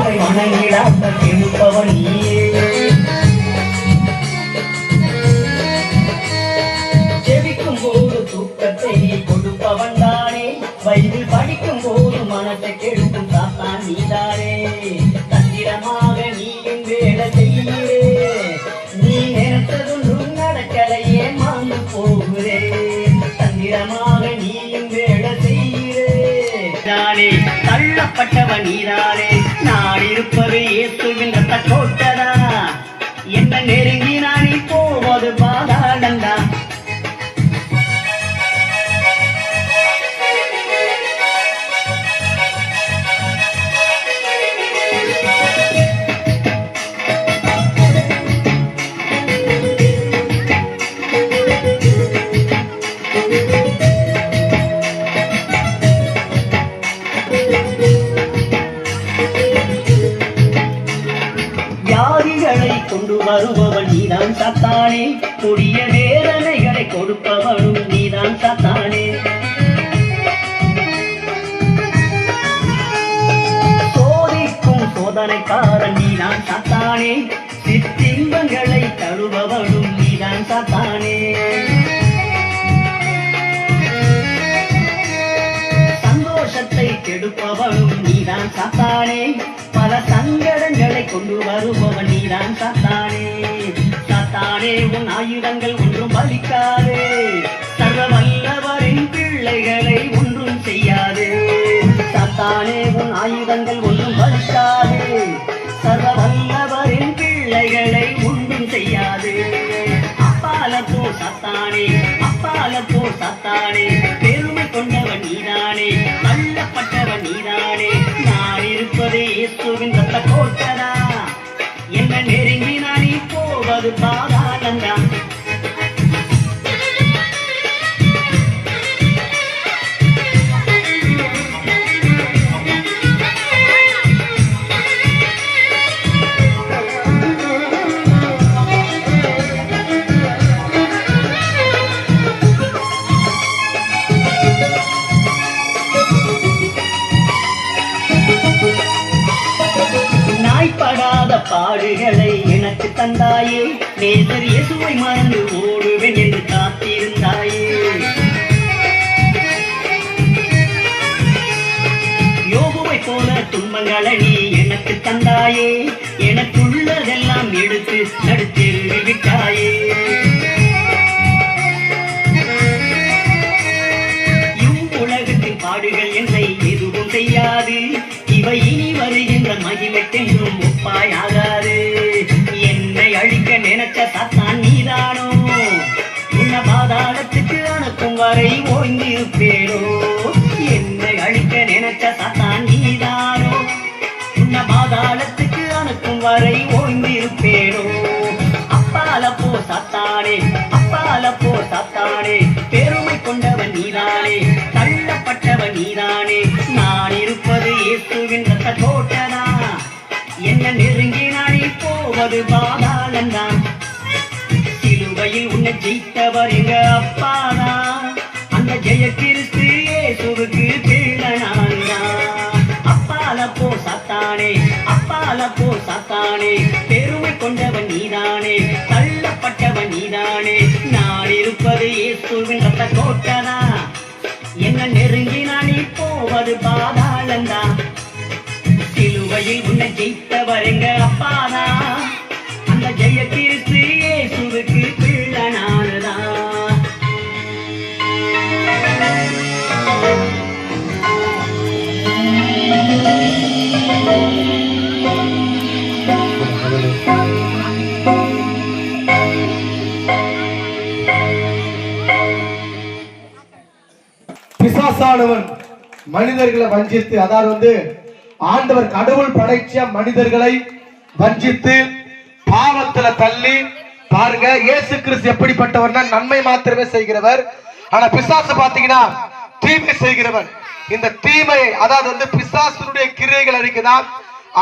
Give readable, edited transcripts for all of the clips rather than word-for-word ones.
மனங்கிடாத கெடுப்பவன் நீயே. செவிக்கும் போது தூக்கத்தை கொடுப்பவன் தானே, வயதில் படிக்கும் போது மனத்தை கெடுக்கும் சாத்தான் நீதானே. தந்திரமாக நீயும் வேலை செய்கிறே, நீ நினைத்ததொன்றும் நடக்கலையே மாந்து போகிறே. தந்திரமாக நீயும் வேலை செய்கிறே. தள்ளப்பட்டவன் நீதானே, நான் இருப்பது இயேசுவின் ரத்த கோட்டடா. என்ன நெருங்கி நானி போவது பாதாளந்தா. கொண்டு வருபவன் நீதான் சாத்தானே, கொடிய வேதனைகளை கொடுப்பவனும் நீதான் சாத்தானே. சோதிக்கும் சோதனைக்காரன் நீதான் சாத்தானே, சிற்றின்பங்களை தருபவனும் நீதான் சாத்தானே. சந்தோஷத்தை கெடுப்பவனும் நீதான் சாத்தானே, பல சங்கடங்களை கொண்டு வருபவன் நீதான் சாத்தானே. சாத்தானே உன் ஆயுதங்கள் ஒன்றும் பலிக்காதே, சர்வ வல்லவரின் பிள்ளைகளை ஒன்றும் செய்யாது. சாத்தானே உன் ஆயுதங்கள் ஒன்றும் பலிக்காதே, சர்வ வல்லவரின் பிள்ளைகளை ஒன்றும் செய்யாது. அப்பால போ சாத்தானே, அப்பால போ சாத்தானே, பெருமை கொண்டவன் நீதானே, தள்ளப்பட்டவன் நீதானே. நான் இருப்பது இயேசுவின் ரத்த கோட்டடா. என்ன நெருங்கி நானி போவது பாதாளந்தா. படாத பாடுகளை எனக்கு தந்தாயே, நேசர் இயேசுவை மறந்து ஓடுவேன் என்று காத்திருந்தாயே. யோபுவை போல துன்பங்களை நீ எனக்கு தந்தாயே, எனக்குள்ளதெல்லாம் எடுத்து நடுத்தெருவில் விட்டாயே. இவ்வுலகத்தின் பாடுகள் என்னை எதுவும் செய்யாது, இவை இனி வருகின்ற மகிமைக்கென்றும் ஒப்பாயாகாது. என்னை அழிக்க நினைச்ச சாத்தான் நீதானோ, உன்னை பாதாளத்துக்கு அனுப்பும் வரை ஓய்ந்திருப்பேனோ. என்னை அழிக்க நினைச்ச சாத்தான் நீதானோ, உன்னை பாதாளத்துக்கு அனுப்பும் வரை ஓய்ந்திருப்பேனோ. அப்பால போ சாத்தானே, அப்பால போ சாத்தானே, பெருமை கொண்டவன் நீதானே, தள்ளப்பட்டவன் நீதானே. நான் இருப்பது இயேசுவின் ரத்த கோட்டடா. என்ன நெருங்கி நாடி போவது பாதாளந்தான். சிலுவையில் உன்னை ஜெயித்தவர் எங்க அப்பாதா. அந்த ஜெய கிறிஸ்து இயேசுவுக்கு பிள்ளைனான்தான். அப்பால போ சாத்தானே, அப்பால போ சாத்தானே, பெருமை கொண்டவன் நீதானே, தள்ளப்பட்டவன் நீதானே. நான் இருப்பது இயேசுவின் ரத்த கோட்டடா. என்ன நெருங்கி நானி போவது பாதாளந்தா. சிலுவையில் உன்னை ஜெயித்தவர் எங்க அப்பாதா. அந்த ஜெய கிறிஸ்து இயேசுவுக்கு பிள்ளைனான்தான். பிசாசானவன் மனிதர்களை வஞ்சித்து, அதாவது ஆண்டவர் கடவுள் படைச்ச மனிதர்களை வஞ்சித்து பாவத்துல தள்ளி பாருங்க. இயேசு கிறிஸ்து எப்படிப்பட்டவர்னா நன்மை மாத்திரமே செய்கிறவர். ஆனா பிசாசு பாத்தீங்கன்னா தீமை செய்கிறவன். இந்த தீமை அதாவது பிசாசுடைய கிரியைகள் அழிக்கதான்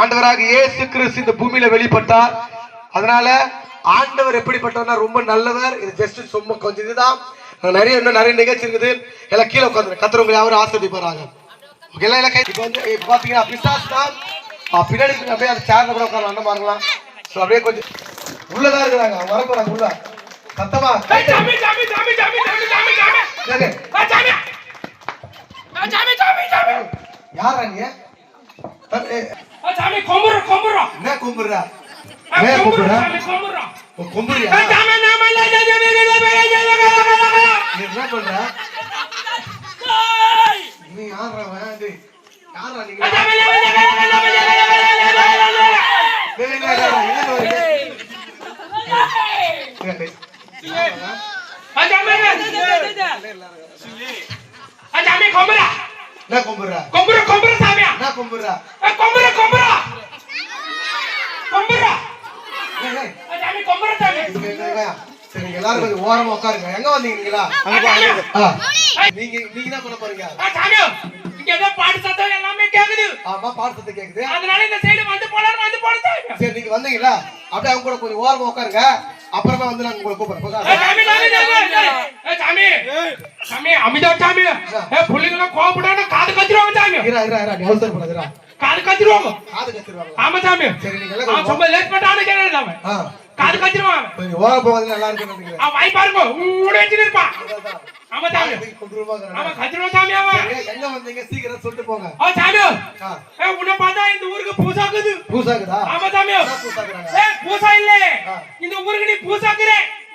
ஆண்டவராக இயேசு கிறிஸ்து இந்த பூமியில வெளிப்பட்டார். அதனால ஆண்டவர் எப்படிப்பட்டவர்னா ரொம்ப நல்லவர். இது ஜஸ்ட் சும்மா கொஞ்சம் இதுதான். நிறைய நிகழ்ச்சி இருக்குது. எல்லாம் கீழே உட்காந்து கத்துறவங்க யாரும் ஆசிரியப்பாங்க. பாத்தீங்கன்னா பிசாசு தான் பின்னாடி அப்படியே அந்த சேர்ல கூட உட்காரலாம் அண்ணன் பாருங்களாம். ஸோ அப்படியே கொஞ்சம் உள்ளதான் இருக்கிறாங்க, அவங்க வர போறாங்க உள்ள. சத்தமா யாரா நீ? என்ன கும்பிடுறா? கும்பிடுறியா? என்ன பண்ற நீ? யாரா நீங்க? சரி எல்லாரும் கொஞ்சம் ஓரமா உட்காருங்க. எங்க வந்தீங்களா? நீங்க என்ன பண்ண போறீங்க? பாட்டு சத்தம் எல்லாமே கேக்குது. ஆமா பாட்டு சத்தம் கேக்குது. அதனால இந்த சைடு வந்து போலாம். சரி நீங்க வந்தீங்களா? அப்படியே அவங்க கூட கொஞ்சம் ஓரமா உட்காருங்க. அப்புறமா வந்து நாங்க உங்களை கூப்பிடுறோம். சாமி அமிதா சாமி புள்ளிங்கள கோபப்படாம காது கத்திருவாங்க சாமி. நீ அவசரப்படாதடா. காது கத்திருவாங்க. ஆமா சாமி. சரி நீங்க எல்லாம் ரொம்ப லேட் பண்ணானே கேக்குறாங்க. காது கத்திருவாங்க. கொஞ்சம் ஓரமா போறது நல்லா இருக்குன்னு நினைக்கிறேன். வாய் பாருங்க ஊட வச்சிட்டு இருப்பான். ஆமா சாமி. ஆமா கத்திருவாங்க சாமி. எங்க வந்தீங்க சீக்கிரம் சொல்லிட்டு போங்க. சாமி உன்னை பார்த்தா இந்த ஊருக்கு பூசாக்குது. பூசாக்குதா? ஆமா சாமி. பூசா இல்ல இந்த ஊருக்கு நீ பூசாக்குற.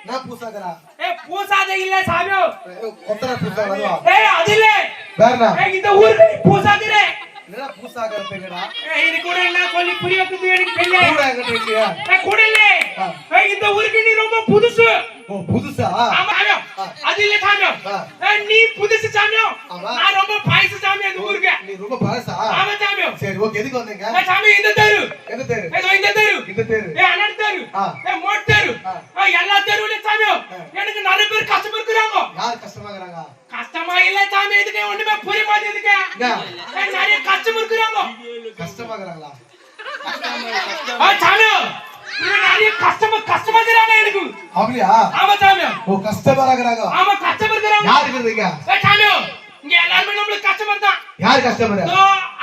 நான் பூசாக்குறா? பூசாத இல்ல சாமி. கொத்தர பூசா வருவா? அது இல்ல வேறனா? இந்த ஊருக்கு நீ பூசாக்குற. என்னடா பூசாக்குற பேங்கடா? இது கூட என்ன சொல்லி புரிய வைக்கிறது எனக்கு தெரியல. கூட எங்க இருக்கீங்க? கூட இல்ல இந்த ஊருக்கு நீ ரொம்ப புதுசு. ஓ புதுசா? ஆமா அது இல்ல சாமி. நீ புதுசு சாமி. நான் ரொம்ப பாயசு சாமி அந்த ஊருக்கு. நீ ரொம்ப பாயசா? ஆமா சாமி. சரி ஓகே எதுக்கு வந்தீங்க? சாமி இந்த தெரு. எந்த தெரு? இந்த தெரு. இந்த தெரு. அண்ணன் தெரு. மோட் தெரு. எல்லா தெருவுல சாமி எனக்கு நிறைய பேர் கஷ்டமா இருக்காங்க. யார் கஷ்டமாங்கறாங்க? கஷ்டமா இல்ல சாமி. இதுக்கு ஒண்ணுமே புரிய மாட்டேங்குதுங்க. நிறைய கஷ்டமா இருக்காங்க. கஷ்டமாங்கறாங்களா? சாமி நிறைய கஷ்டமா இருக்காங்க எனக்கு. அப்படியா? ஆமா சாமி. ஓ கஷ்டமாங்கறாங்க. ஆமா கஷ்டமா இருக்காங்க. யார் இருக்கீங்க? சாமி இங்க எல்லாரும் நம்மளுக்கு கஷ்டமா தான். யார் கஷ்டமா?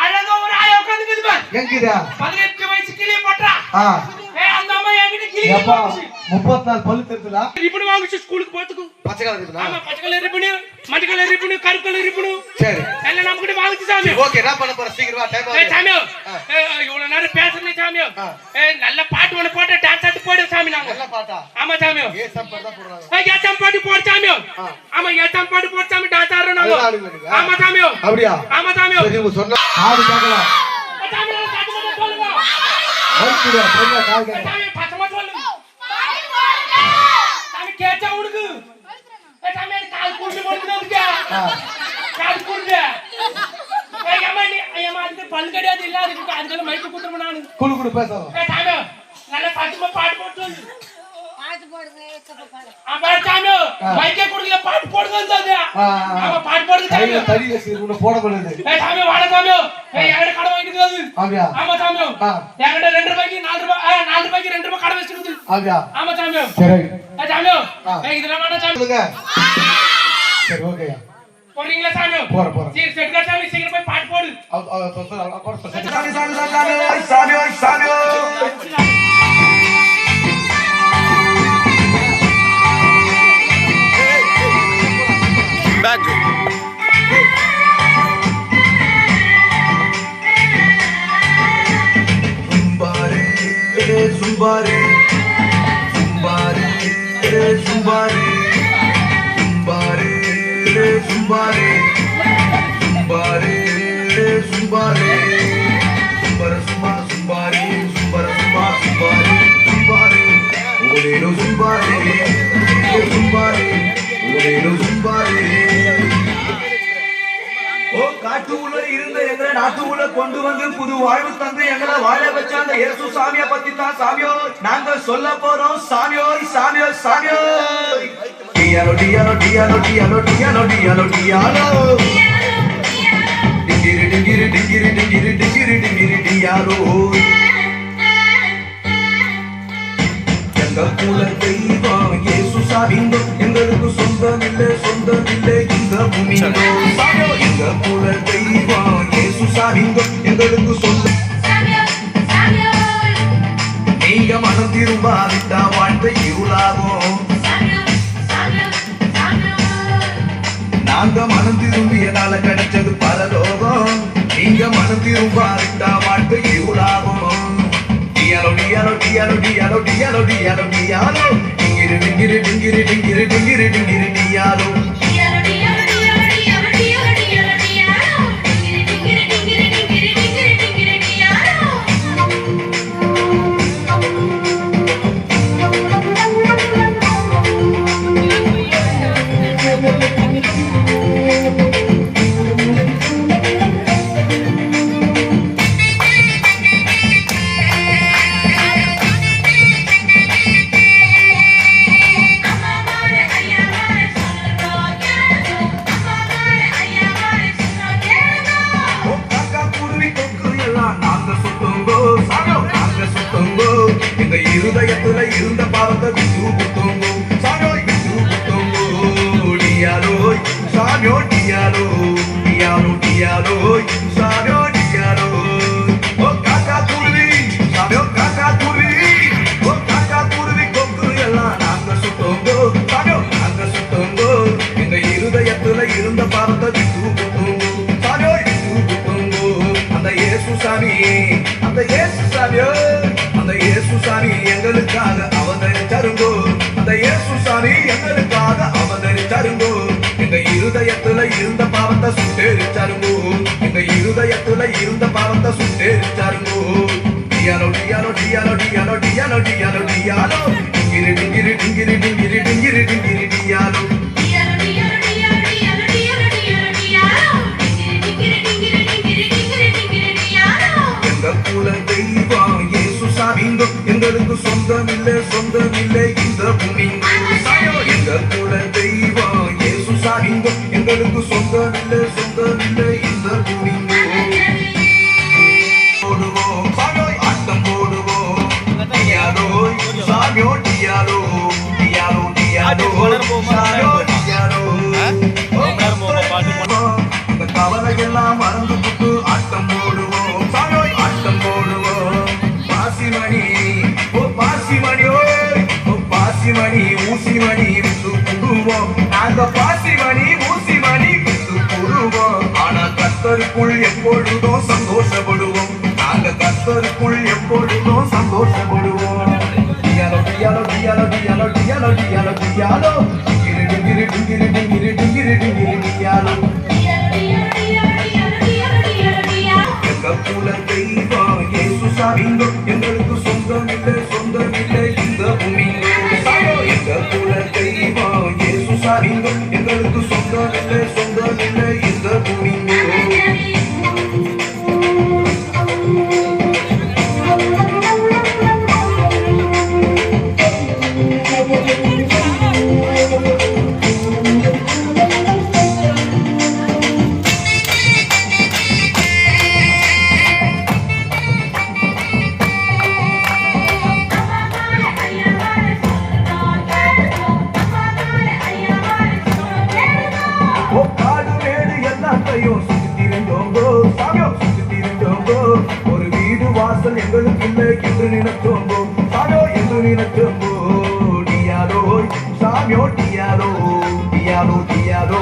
அழகா ஒரு ஆயா உட்கார்ந்துக்குது பாரு. எங்கடா? 18 வயசு கிளிய பட்றா. அந்த அம்மா என்கிட்ட கிளிய அப்பா 34 பல்லு தெரியுதா? ரிப்பன் வாங்கிச்சு ஸ்கூலுக்கு போறதுக்கு. பச்சை கலர் இருக்குதா? ஆமா பச்சை கலர் ரிப்பன், மஞ்சள் கலர் ரிப்பன், கருப்பு கலர் ரிப்பன். சரி எல்லாம் நம்ம கிட்ட வாங்கிச்சு சாமி. ஓகே என்ன பண்ண போற சீக்கிரம் வா டைம் ஆகுது. சாமி இவ்வளவு நேரம் பேசணும் சாமி. நல்ல பாட்டு ஒண்ணு போட்டு டான்ஸ் ஆடி போடு சாமி நாங்க. நல்ல பாட்டா? ஆமா சாமி. ஏசம் பாட்டு தான் போடுறாங்க. ஏசம் பாட்டு போடு சாமி. ஆமா ஏசம் பாட்டு போடு சாமி டான்ஸ் ஆடுறோம் நாங்க. ஆமா சாமி. அப்படியா? ஆமா சாமி. சரி நீங்க சொன்னா காது கேட்கலாம். சாமி காது மட்டும் சொல்லுங்க. வந்துடா சொன்னா காது கேட்கலாம். சாமி பாட்டு மட்டும் சொல்லுங்க. சாமி கேட்டா உடுக்கு. சாமி கால் குடிச்சு போடுறதுக்கு. கால் குடிச்சு. ஐயம்மா அந்த பல்லு கிடையாது இல்ல அதுக்கு அதுக்கு மைக்கு குடுறோம் நானு. குளு பேசலாம். சாமி நல்ல பாட்டு பாட்டு சொல்லு. பாட்டு போடுங்க ஏசப்பா பாடு. ஆமா சாமி மைக்கே குடுக்கல பாட்டு போடுங்க சொல்லுங்க. ஆமா பாட்டு போடுங்க சாமி. தடி வச்சு உன்னை போட முடியாது. சாமி வாடா சாமி. எங்கட கடை வாங்கிட்டு அப்படியா? ஆமா சாமி. எங்கட 2 ரூபாய்க்கு 4 ரூபாய் 4 ரூபாய்க்கு 2 ரூபாய் கடை வச்சிருக்குது. அப்படியா? ஆமா சாமி. சரி சாமி இதெல்லாம் வேணா சாமி. சொல்லுங்க. சரி ஓகே போறீங்களா சாமி? போறேன். சரி செட் கட்ட சாமி சீக்கிரம் போய் பாட்டு போடு. சாமி back. Zumbare, zumbare, zumbare, zumbare, zumbare, zumbare, zumbare, zumbare, zumbare, zumbare, zumbare, zumbare, zumbare, orelo zumbare, zumbare, orelo zumbare. ஓ காட்டுக்குள்ள இருந்த எங்களை நாட்டுக்குள்ள கொண்டு வந்து புது வாழ்வு தந்து எங்களை வாழ வச்ச அந்த இயேசு சாமியை பத்தி தான் சாமியோ நாங்க சொல்ல போறோம். சாமியோ சாமியோ சாமியோ டியாலோ டியாலோ டியாலோ டியாலோ டியாலோ டியாலோ டியாலோ டிங்கிரி டிங்கிரி டிங்கிரி டிங்கிரி டிங்கிரி டிங்கிரி டியாலோ எங்க குல தெய்வம் இயேசு சாமிங்கோ எங்களுக்கு சொந்தம் இல்லை இந்த பூமிங்கோ சாமியோ எங்க குல தெய்வம் இயேசு சாமிங்கோ எங்களுக்கு சொந்தம் திரும்பாவிட்டா வாழ்க்கை இருளாகும். நாங்க மனம் திரும்பியதால கிடைச்சது பரலோகம். நீங்க மனம் திரும்பாவிட்டா வாழ்க்கை இருளாகும். டியாலோ டியாலோ டியாலோ டியாலோ டியாலோ டியாலோ டியாலோ டிங்கிரி டிங்கிரி டிங்கிரி டிங்கிரி டிங்கிரி டிங்கிரி டியாலோ இருதயத்துல இருந்த பாவத்தை விட்டு புத்தோங்கோ சாமியோ விட்டு புத்தோங்கோ டியாலோ சாமியோ டியாலோ டியாலோ டியாலோ சாமியோ டியாலோ ஓ காக்கா துருவி சாமியோ காக்கா துருவி ஓ காக்கா துருவி கொக்கு எல்லாம் நாங்க சுத்தோங்கோ சாமியோ நாங்க சுத்தோங்கோ எங்க இருதயத்துல இருந்த பாவத்தை விட்டு புத்தோங்கோ சாமியோ விட்டு புத்தோங்கோ அந்த இயேசு சாமி அந்த இயேசு சாமியோ அந்த இயேசு சாமி எங்களுக்காக அவதரிச்சாருங்கோ அந்த இயேசு சாமி எங்களுக்காக அவதரிச்சாருங்கோ எங்க இருதயத்துல இருந்த பாவத்தை சுட்டெரிச்சாருங்கோ எங்க இருதயத்துல இருந்த பாவத்தை சுட்டெரிச்சாருங்கோ டியாலோ டியாலோ டியாலோ டியாலோ டியாலோ டியாலோ டியாலோ டிங்கிரி டிங்கிரி டிங்கிரி டிங்கிரி டிங்கிரி டிங்கிரி டியாலோ எங்களுக்கு சொந்தமில்லை சொந்தமில்லை இந்த பூமி எங்க கூட தெய்வம் இயேசு சாமிங்கோ எங்களுக்கு சொந்தமில்லை சொந்தமில்லை இந்த பூமி போடுவோம் ஆட்டம் போடுவோம் டியாலோ சாமியோ டியாலோ டியாலோ டியாலோ சாமியோ டியாலோ இந்த கவலை எல்லாம் மறந்து விட்டு ஆட்டம் போடுவோம் சாமியோ ஆட்டம் போடுவோம் பாசிமணி ஓ பாசிமணி ஓ பாசிமணி ஊசிமணி விட்டு புடுவோம் நாங்க பாசிமணி ஊசிமணி விட்டு புடுவோம் ஆனா கர்த்தருக்குள் எப்பொழுதும் சந்தோஷப்படுவோம் நாங்க கர்த்தருக்குள் எப்பொழுதும் சந்தோஷப்படுவோம் டியாலோ டியாலோ டியாலோ டியாலோ டியாலோ டியாலோ டியாலோ டிங்கிரி டிங்கிரி டிங்கிரி டிங்கிரி டிங்கிரி டிங்கிரி டியாலோ எங்க குல தெய்வம் இயேசு சாமிங்கோ எங்களுக்கு சொந்தமில்லை சொந்தமில்லை இந்த பூமி எங்க குல தெய்வம் இயேசு சாமிங்கோ எங்களுக்கு சொந்தமில்லை சொந்தமில்லை இந்த பூமி ஒரு வீடு வாசல் எங்களுக்கு இல்லை என்று நினைச்சோங்கோ சாமியோ என்று நினைச்சோங்கோ டியாலோ சாமியோ டியாலோ டியாலோ டியாலோ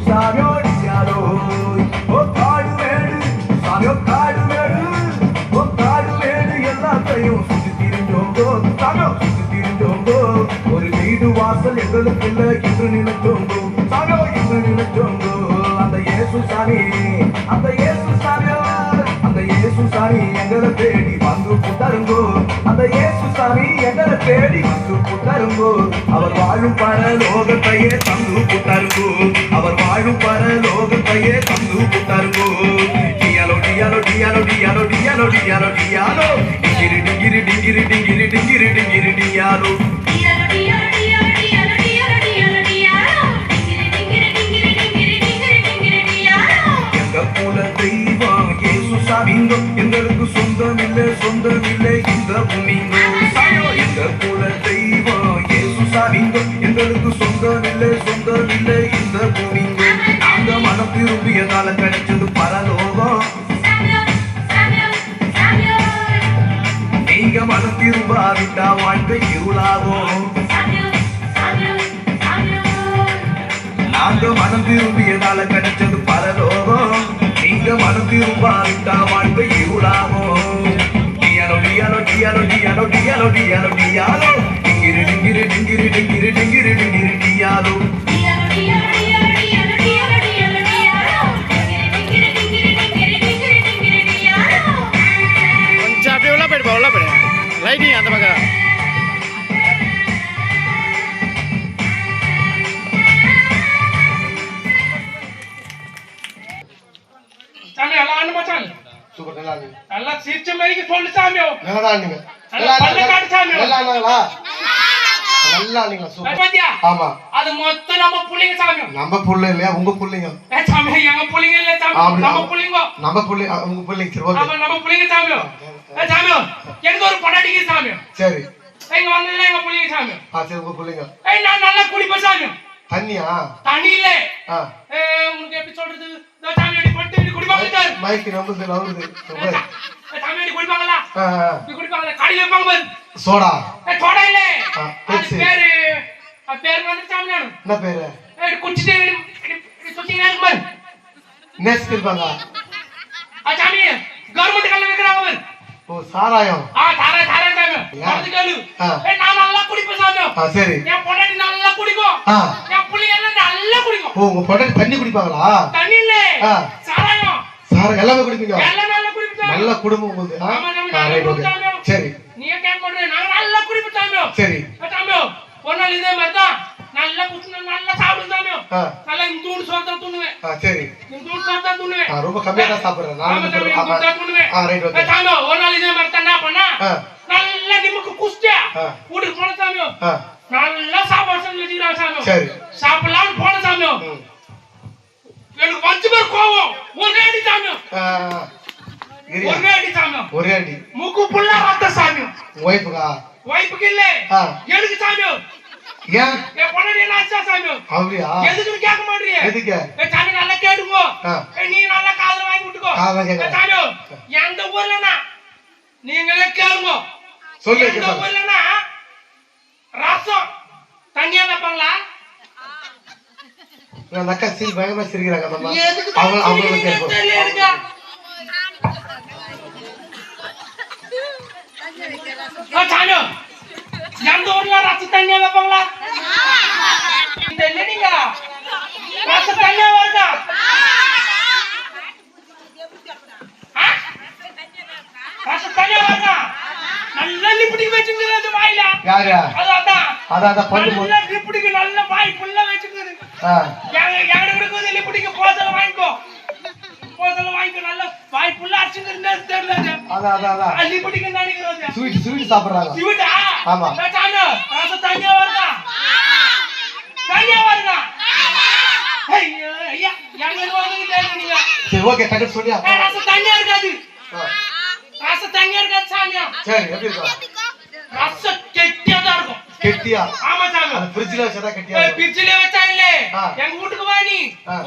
சாமியோ டியாலோ ஓ காடு மேடு சாமியோ காடு மேடு ஓ காடு மேடு எல்லாத்தையும் சுத்தி திரிஞ்சோங்கோ சாமியோ சுத்தி திரிஞ்சோங்கோ ஒரு வீடு வாசல் எங்களுக்கு இல்லை என்று நினைச்சோங்கோ சாமியோ என்று நினைச்சோங்கோ அந்த இயேசு சாமி அந்த இயேசு சாமியோ அந்த இயேசு சாமி எங்களை தேடி வந்து புத்தருங்கோ அந்த இயேசு சாமி எங்களை தேடி வந்து புத்தருங்கோ அவர் வாழும் பரலோகத்தையே தந்து புத்தருங்கோ அவர் வாழும் பரலோகத்தையே தந்து புத்தருங்கோ டியாலோ டியாலோ டியாலோ டியாலோ டியாலோ டியாலோ டியாலோ டிங்கிரி டிங்கிரி டிங்கிரி டிங்கிரி டிங்கிரி டிங்கிரி டியாலோ சாமிங்கோ எங்களுக்கு சொந்தமில்லை சொந்தமில்லை இந்த பூமிங்கோ எங்க குல தெய்வம் இயேசு சாமிங்கோ எங்களுக்கு சொந்தமில்லை சொந்தமில்லை இந்த பூமிங்கோ நாங்க மனம் திரும்பியதால கிடைச்சது பரலோகம் நீங்க மனம் திரும்ப திரும்பாவிட்டா வாழ்க்கை இருளாகும். நாங்க மனம் திரும்பியதால கிடைச்சது பரலோகம். நீங்க மனம் திரும்பாவிட்டா வாழ்க்கை இருளாகும். டியாலோ டியாலோ டியாலோ டியாலோ டியாலோ டியாலோ டியாலோ டிங்கிரி டிங்கிரி டிங்கிரி டிங்கிரி டிங்கிரி டிங்கிரி டியாலோ. கொஞ்சம் அப்படியே உள்ள போயிடு லைட்டிங் அந்த பக்கம். சாமி எல்லாம் ஆண்டு மச்சான் சூப்பர் நல்லா இருக்கு. நல்லா சிரிச்ச மாதிரி சொல்லு சாமியோ. நல்லா இருந்தீங்க. நல்லா பல்ல காட்டு சாமியோ. நல்லா இருந்தாங்களா? நல்லா இருந்தீங்களா? சூப்பர். பாத்தியா? ஆமா. அது மொத்தம் நம்ம புள்ளைங்க சாமியோ. நம்ம புள்ள இல்லையா உங்க புள்ளைங்க? சாமி எங்க புள்ளைங்க இல்ல சாமி, நம்ம புள்ளைங்க. நம்ம புள்ளை உங்க புள்ளைங்க. சரி ஓகே. ஆமா நம்ம புள்ளைங்க சாமியோ. சாமியோ எனக்கு ஒரு பொண்டாட்டிக்கு சாமியோ. சரி. எங்க வந்தல எங்க புள்ளைங்க சாமியோ. சரி உங்க புள்ளைங்க. நான் நல்லா குடிப்பேன் சாமியோ. தண்ணியா? தண்ணி இல்ல. உங்களுக்கு எப்படி சொல்றது? சாமி அடி பட்டு இப்படி குடிப்பாங்க. மைக் ரொம்ப லவுது. சூப்பர். சாமி அடி குடிப்பாங்களா? இப்படி குடிப்பாங்களா? கடையில வைப்பாங்க பாரு. சோடா. சோடா இல்ல. பெப்சி. பேர் வந்து சாமி நானு. என்ன பேரு? குடிச்சிட்டு சுத்திங்க பாரு. நெக்ஸ்ட் இருப்பாங்க. சாமி கவர்மெண்ட் கல்ல வைக்கறாங்க பாரு. ஓ சாராயம். தாரா சாமி. அது கேளு. நான் நல்லா குடிப்பேன் சாமி. சரி. என் பொண்டாட்டி நல்லா குடிக்கும். என் புள்ள எல்லாம் நல்லா குடிக்கும். ஓ உங்க பொண்டாட்டி தண்ணி குடிப்பாங்களா? தண்ணி இல்ல. சாராயம். சாராயம் எல்லாமே குடிப்பீங்க. எல்லாம் நல்லா குடிப்பேன். நல்ல குடும்பம் உங்களுக்கு. Right okay. சரி. நீ கேட்க மாட்டே நான் நல்லா குடிப்பேன் சாமி. சரி. சாமி ஒரு நாள் இதே மாதிரி தான் நல்லா குடிச்சு நல்லா சாப்பிடுவேன் சாமி. நல்லா இந்தூடு சோறு தான் துண்ணுவேன். சரி. இந்தூடு சோறு தான் துண்ணுவேன். ரொம்ப கம்மியா தான் சாப்பிடுறேன் நான். Right okay. சாமி ஒரு நாள் இதே மாதிரி தான் என்ன பண்ணா நல்லா நிமுக்கு குஸ்தியா வீட்டுக்கு போன சாமி. நல்லா சாப்பாடு செஞ்சு வச்சுக்கிறாங்க சாமி. சரி. சாப்பிடலாம்னு போன சாமி. எனக்கு வச்சு பேர் கோவம். ஒரே அடி சாமி. ஒரே அடி சாமி. ஒரே அடி. முக்கு புள்ள ரத்த சாமி. ஒய்ஃபுக்கா? ஒய்ஃபுக்கு இல்ல. எனக்கு சாமி. ஏன்? என் பொண்ணு என்ன ஆச்சா சாமி? அப்படியா? எதுக்குன்னு கேட்க மாட்டீங்க? எதுக்கு? சாமி நல்லா கேட்டுக்கோ. நீ நல்லா காதுல வாங்கி விட்டுக்கோ. சாமி எந்த ஊர்லனா நீங்களே கேளுங்க. சொல்லு. எந்த ஊர்லனா ரசம் தண்ணியா வைப்பாங்களா? நான் அக்கா சீ பயமா சிரிக்கிறாங்க அம்மா. அவங்க தெரியலங்க. சாமி எந்த ஊர்ல ரசம் தண்ணியா வைப்பாங்களா? தெரியலீங்க. ரசம் தண்ணியா வருதா? ரசம் தண்ணியா வருதா? நல்லா லிப்டிக் வச்சுக்கிறது வாயில. யாரு? அதான் பண்ணு. நல்லா லிப்டிக் நல்ல வாய் ஃபுல்லா வச்சுக்கிறது. எங்க கூட லிப்டிக் போசல வாங்கிக்கோ. போசல வாங்கிக்கோ நல்ல வாய் ஃபுல்லா அடிச்சுக்கிறதே தெரியல. அதான் லிப்டிக் நினைக்கிறது. ஸ்வீட் சாப்பிடுறாங்க. ஸ்வீட்டா? ஆமா. சாமி ரசம் தண்ணியா வருதா? தண்ணியா வருதா? ஐயோ ஐயா எங்க வாங்குறீங்க நீங்க? சரி ஓகே டக்கு சொல்லியா. ரசம் தண்ணியா இருக்காது. ரசம் தண்ணியா இருக்காது சாமி. சரி எப்படி இருக்கும்? ரசம் கெட்டியா தான் இருக்கும். கெட்டியா? ஆமா சாமி. அது ஃப்ரிட்ஜ்ல வச்சதா கெட்டியா? ஃப்ரிட்ஜ்ல வச்சா இல்ல. எங்க வீட்டுக்கு வா நீ.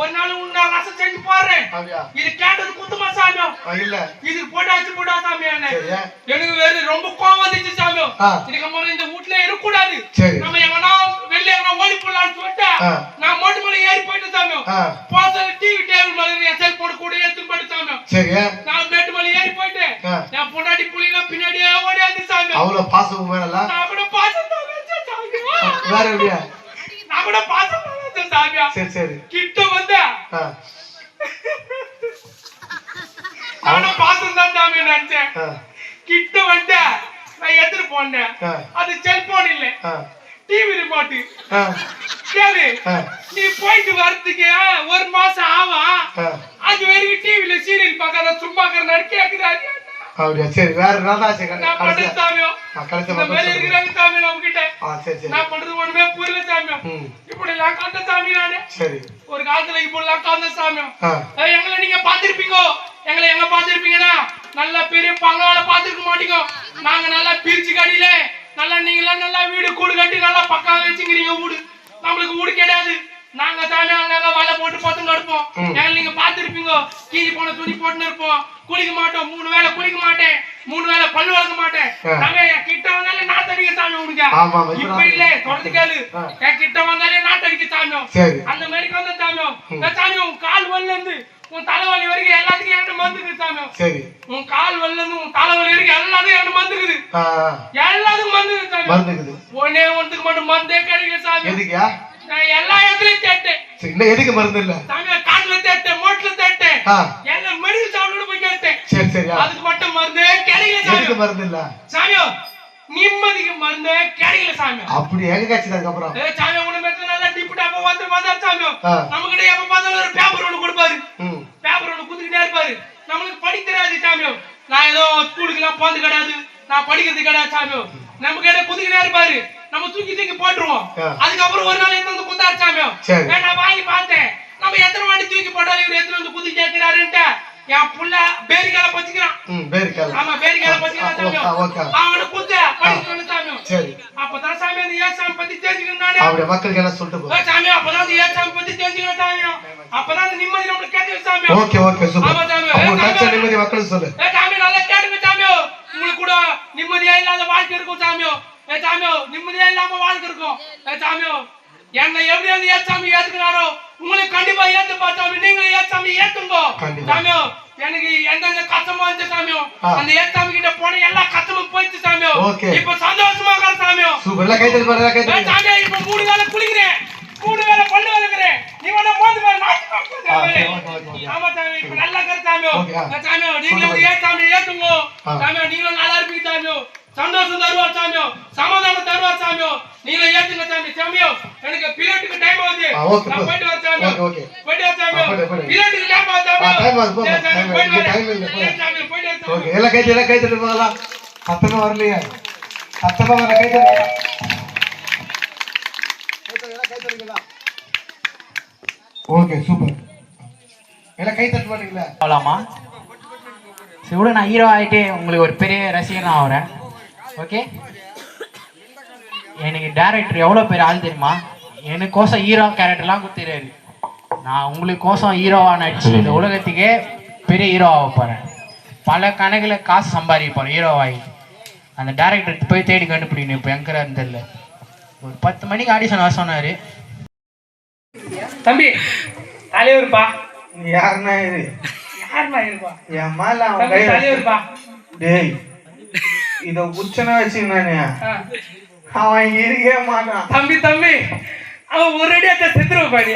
ஒரு நாள் உன்ன ரசம் செஞ்சு போறேன். அப்படியா? இது கேட்டது குத்துமா சாமி? இல்ல. இது போடாச்சு போடா சாமி என்ன. சரி. எனக்கு வேற ரொம்ப கோவம் வந்துச்சு சாமி. இதுக்கு அப்புறம் இந்த வீட்ல இருக்க கூடாது. நம்ம எங்கனா வெளிய எங்கனா ஓடி போலாம்னு சொல்லிட்டு நான் மோட்டு மேல ஏறி போயிட்டேன் சாமி. போதல டிவி டேபிள் மேல என் செல்போன் கூட எடுத்து போயிட்டேன் சாமி. சரி. நான் பெட் மேல ஏறி போயிட்டேன். நான் பொண்டாட்டி புள்ளிங்க பின்னாடியே ஓடியாந்து சாமி. அவ்வளவு பாசம் வேணல. நான் கூட பாசம் தான் வச்சேன் சாமி. வேற எப்படியா? நான் கூட பாசம் தான் வச்சேன் சாமி. சரி. கிட்ட வந்தா நானும் பாசம் தான் சாமி நினைச்சேன். கிட்ட வந்தா நான் எடுத்துட்டு போனேன். அது செல்போன் இல்ல. TV remote. கேளு நீ போயிட்டு வரதுக்கு ஒரு மாசம் ஆவா. அது வரைக்கும் டிவில சீரியல் பாக்காத சும்மா இருக்கிற கேக்குறாரு. அப்படியா? சரி வேற ராதாச்சே நான் பண்றது சாமியோ. இந்த மாதிரி இருக்கிறாங்க சாமி நம்ம கிட்ட. சரி. நான் பண்றது ஒண்ணுமே புரியல சாமியோ. இப்படி எல்லாம் காந்த சாமி நானு. சரி. ஒரு காலத்துல இப்படி எல்லாம் காந்த சாமியோ. எங்களை நீங்க பாத்திருப்பீங்க. எங்களை எங்க பாத்திருப்பீங்கன்னா நல்ல பெரிய பங்களால பாத்துக்க மாட்டீங்க. நாங்க நல்லா பிரிச்சு கடியில நல்லா நீங்களா நல்லா வீடு கூடு கட்டி நல்லா பக்கா வச்சுக்கிறீங்க. வீடு நம்மளுக்கு வீடு கிடையாது. நாங்க தானே அங்க வலை போட்டு பத்துங்க எடுப்போம். எங்களை நீங்க பாத்துருப்பீங்க. கீழி போன துணி போட்டுன்னு இருப்போம். குளிக்க மாட்டோம். 3 வேளை குளிக்க மாட்டேன். 3 வேளை பல்லு வளர்க்க மாட்டேன். நாங்க கிட்ட வந்தாலும் உனக்கு ஆமா, இப்ப இல்ல தொடர்ந்து கேளு என் கிட்ட வந்தாலே நாட்டடிக்க சாமியோ சரி அந்த மாதிரி வந்த சாமியோ சாமியோ உன் கால் வல்ல இருந்து உன் தலைவலி வரைக்கும் எல்லாத்துக்கும் என்கிட்ட மருந்துக்குது சாமியோ சரி உன் கால் வல்ல இருந்து உன் தலைவலி வரைக்கும் எல்லாத்துக்கும் என்கிட்ட மருந்துக்குது எல்லாத்துக்கும் மருந்துக்குது சாமி மருந்துக்குது ஒன்னே ஒன்றுக்கு மட்டும் மருந்தே கிடைக்கல சாமி எதுக்குயா நான் எல்லா இடத்துலயும் தேட்டேன் இன்னும் எதுக்கு மருந்து இல்ல சாமி காட்டுல தேட்டேன் மோட்ல தேட்டேன் எல்லாம் மெடிக்கல் ஷாப்ல போய் கேட்டேன் சரி சரியா அதுக்கு மட்டும் மருந்தே கிடைக்கல சாமி எதுக்கு மருந்து இல்ல சாமியோ நிம்மதிக்கு மருந்தே கிடைக்கல சாமி அப்படி எங்க காய்ச்சது அதுக்கப்புறம் சாமி உன மெத்த நல்லா டிப்பு டாப்பா வந்தார் சாமியோ நம்ம கிட்ட எப்ப பார்த்தாலும் ஒரு பேப்பர் ஒண்ணு கொடுப்பாரு பேப்பர் ஒண்ணு குடுத்துக்கிட்டே இருப்பாரு நம்மளுக்கு படிக்க தெரியாது சாமியோ நான் ஏதோ ஸ்கூலுக்கு எல்லாம் போறது கிடையாது நான் படிக்கிறது கிடையாது சாமியோ நம்ம கிட்ட குதிக்கிட்டே இருப்பாரு நம்ம தூக்கி தூக்கி போட்டுருவோம் அதுக்கப்புறம் ஒரு நாள் எடுத்து வந்து குந்தாரு சாமியோ நான் வாங்கி பார்த்தேன் நம்ம எத்தனை வாட்டி தூக்கி போட்டாலும் இவர் எத்தனை வந்து குதி கேட்கிறாருன்ட்டு என் புள்ள பேரிக்கால பச்சிக்கிறான் ஆமா பேரிக்கால பச்சிக்கிறான் சாமியோ அவனை குத்த படிச்சு சாமியோ அப்பதான் சாமி அந்த ஏசாமி பத்தி தெரிஞ்சுக்கணும் நானே அவருடைய மக்களுக்கு என்ன சொல்லிட்டு போ சாமி அப்பதான் அந்த ஏசாமி பத்தி தெரிஞ்சுக்கணும் சாமியோ அப்பதான் அந்த நிம்மதி நம்மளுக்கு கிடைக்கும் சாமியோ ஓகே ஓகே சூப்பர் ஆமா சாமியோ அவங்க கச்ச நிம்மதி மக்களுக்கு சொல்லு சாமி நல்லா கேட்டுங்க சாமியோ உங்களுக்கு கூட நிம்மதியா இல்லாத வாழ்க்கை இருக்கும் சாமியோ சாமியோ நிம்மதியா இல்லாம வாழ்க்கை இருக்கும் சாமியோ என்ன எப்படி அந்த ஏசாமி ஏத்துக்கிறாரோ உங்களுக்கு கண்டிப்பா ஏத்துப்பா சாமி நீங்களும் ஏசாமி ஏத்துங்கோ சாமியோ எனக்கு எந்தெந்த கஷ்டமா இருந்துச்சு சாமியோ அந்த ஏசாமி கிட்ட போன எல்லா கஷ்டமும் போயிடுச்சு சாமியோ இப்ப சந்தோஷமா இருக்கிற சாமியோ சூப்பர்ல கைத்தல் பாருங்க கைத்தல் சாமியோ இப்ப 3 வேளை குளிக்கிறேன் 3 வேளை பல்லு விளக்குறேன் நீ வேணா போந்து பாரு ஆமா சாமி இப்ப நல்லா இருக்கிற சாமியோ சாமியோ நீங்களும் ஏசாமி ஏத்துங்கோ சாமியோ நீங்களும் நல்லா இருப்பீங்க சாமியோ சந்தோஷம் தருவார் சாமியோ சமாதானம் தருவார் சாமியோ நீங்களும் ஏத்துங்க சாமி சாமியோ எனக்கு பிளேட்டுக்கு டைம் ஆகுது நான் போயிட்டு வர சாமியோ போயிட்டு வர சாமியோ பிளேட்டுக்கு டைம் ஆகுது சாமியோ போயிட்டு வர ஓகே எல்லாம் கைத்தல் போகலாம் சத்தமா வரலையா சத்தமா வர கைத்தல் ஓகே சூப்பர் எல்லாம் கைத்தல் பண்ணீங்களா போகலாமா சரி விட நான் ஹீரோ ஆகிட்டு உங்களுக்கு ஒரு பெரிய ரசிகன் ஆகிறேன் ஓகே எனக்கு டேரக்டர் எவ்வளோ பேர் ஆள் தெரியுமா எனக்கோசம் ஹீரோ கேரக்டர்லாம் கொடுத்துறாரு நான் உங்களுக்கோசம் ஹீரோவாக நடிச்சு இந்த உலகத்துக்கே பெரிய ஹீரோ ஆக போகிறேன் பல கணக்கில் காசு சம்பாதிக்க போகிறேன் ஹீரோவாகி அந்த டேரக்டர் போய் தேடி கண்டுபிடிக்கணும் இப்போ எங்கிறாருன்னு தெரியல ஒரு 10 மணிக்கு ஆடிஷன் வர சொன்னார் தம்பி தலைவர்ப்பா யாருன்னா இது யாருமா இருப்பா என் மேல தம்பி தலைவர்ப்பா டேய் இத உச்சனா வச்சுனானே அவன் இருக்கே மாட்டான் தம்பி தம்பி அவன் ஒரேடியா செத்துருவேன் பாடி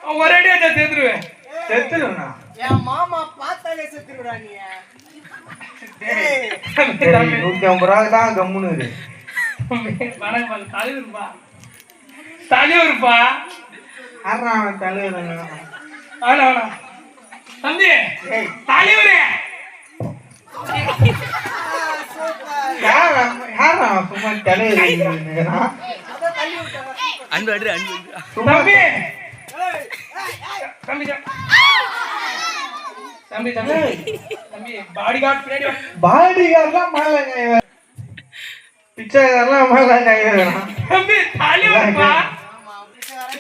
அவன் ஒரேடியா செத்துருவேன் செத்துருவா என் மாமா பார்த்தாலே செத்துருடா நீ. தம்பி 150 ரூபாய் தான் கம்முன்னு இரு. வணக்கம் தலைவர்ப்பா தலைவர்ப்பா யாரா அவன் தலைவர் ஆனா ஆனா தம்பி தலைவரே யாரா சும்மா தலைவர் தம்பி தம்பி தம்பி தம்பி தம்பி பாடி கார்டு பின்னாடி பாடி கார்லாம் மேல பிச்சைக்காரலாம் மேல கையறான் தம்பி தலைவர்ப்பா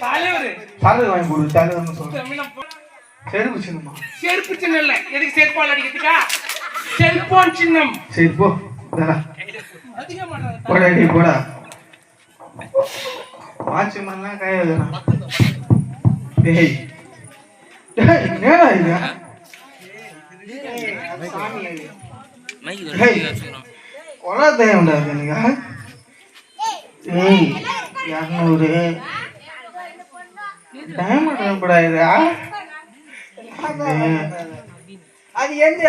தலைவர் தலைவர் வாங்கி கொடு தலைவர்னு சொல்றேன் தம்பி நான் செருப்பு சின்னமா செருப்பு சின்னம் இல்ல எதுக்கு செருப்பால் அடிக்கிறதுக்கா செல்போன் சின்னம் சரி போ போடா டி போடா வாட்ச் மேலாம் கையறான் டேய் டேய் என்னடா இது சாமி டேய் கொலை தேவண்டா நீங்க ஏய் 200 டைமண்ட் படா இதா அது எந்த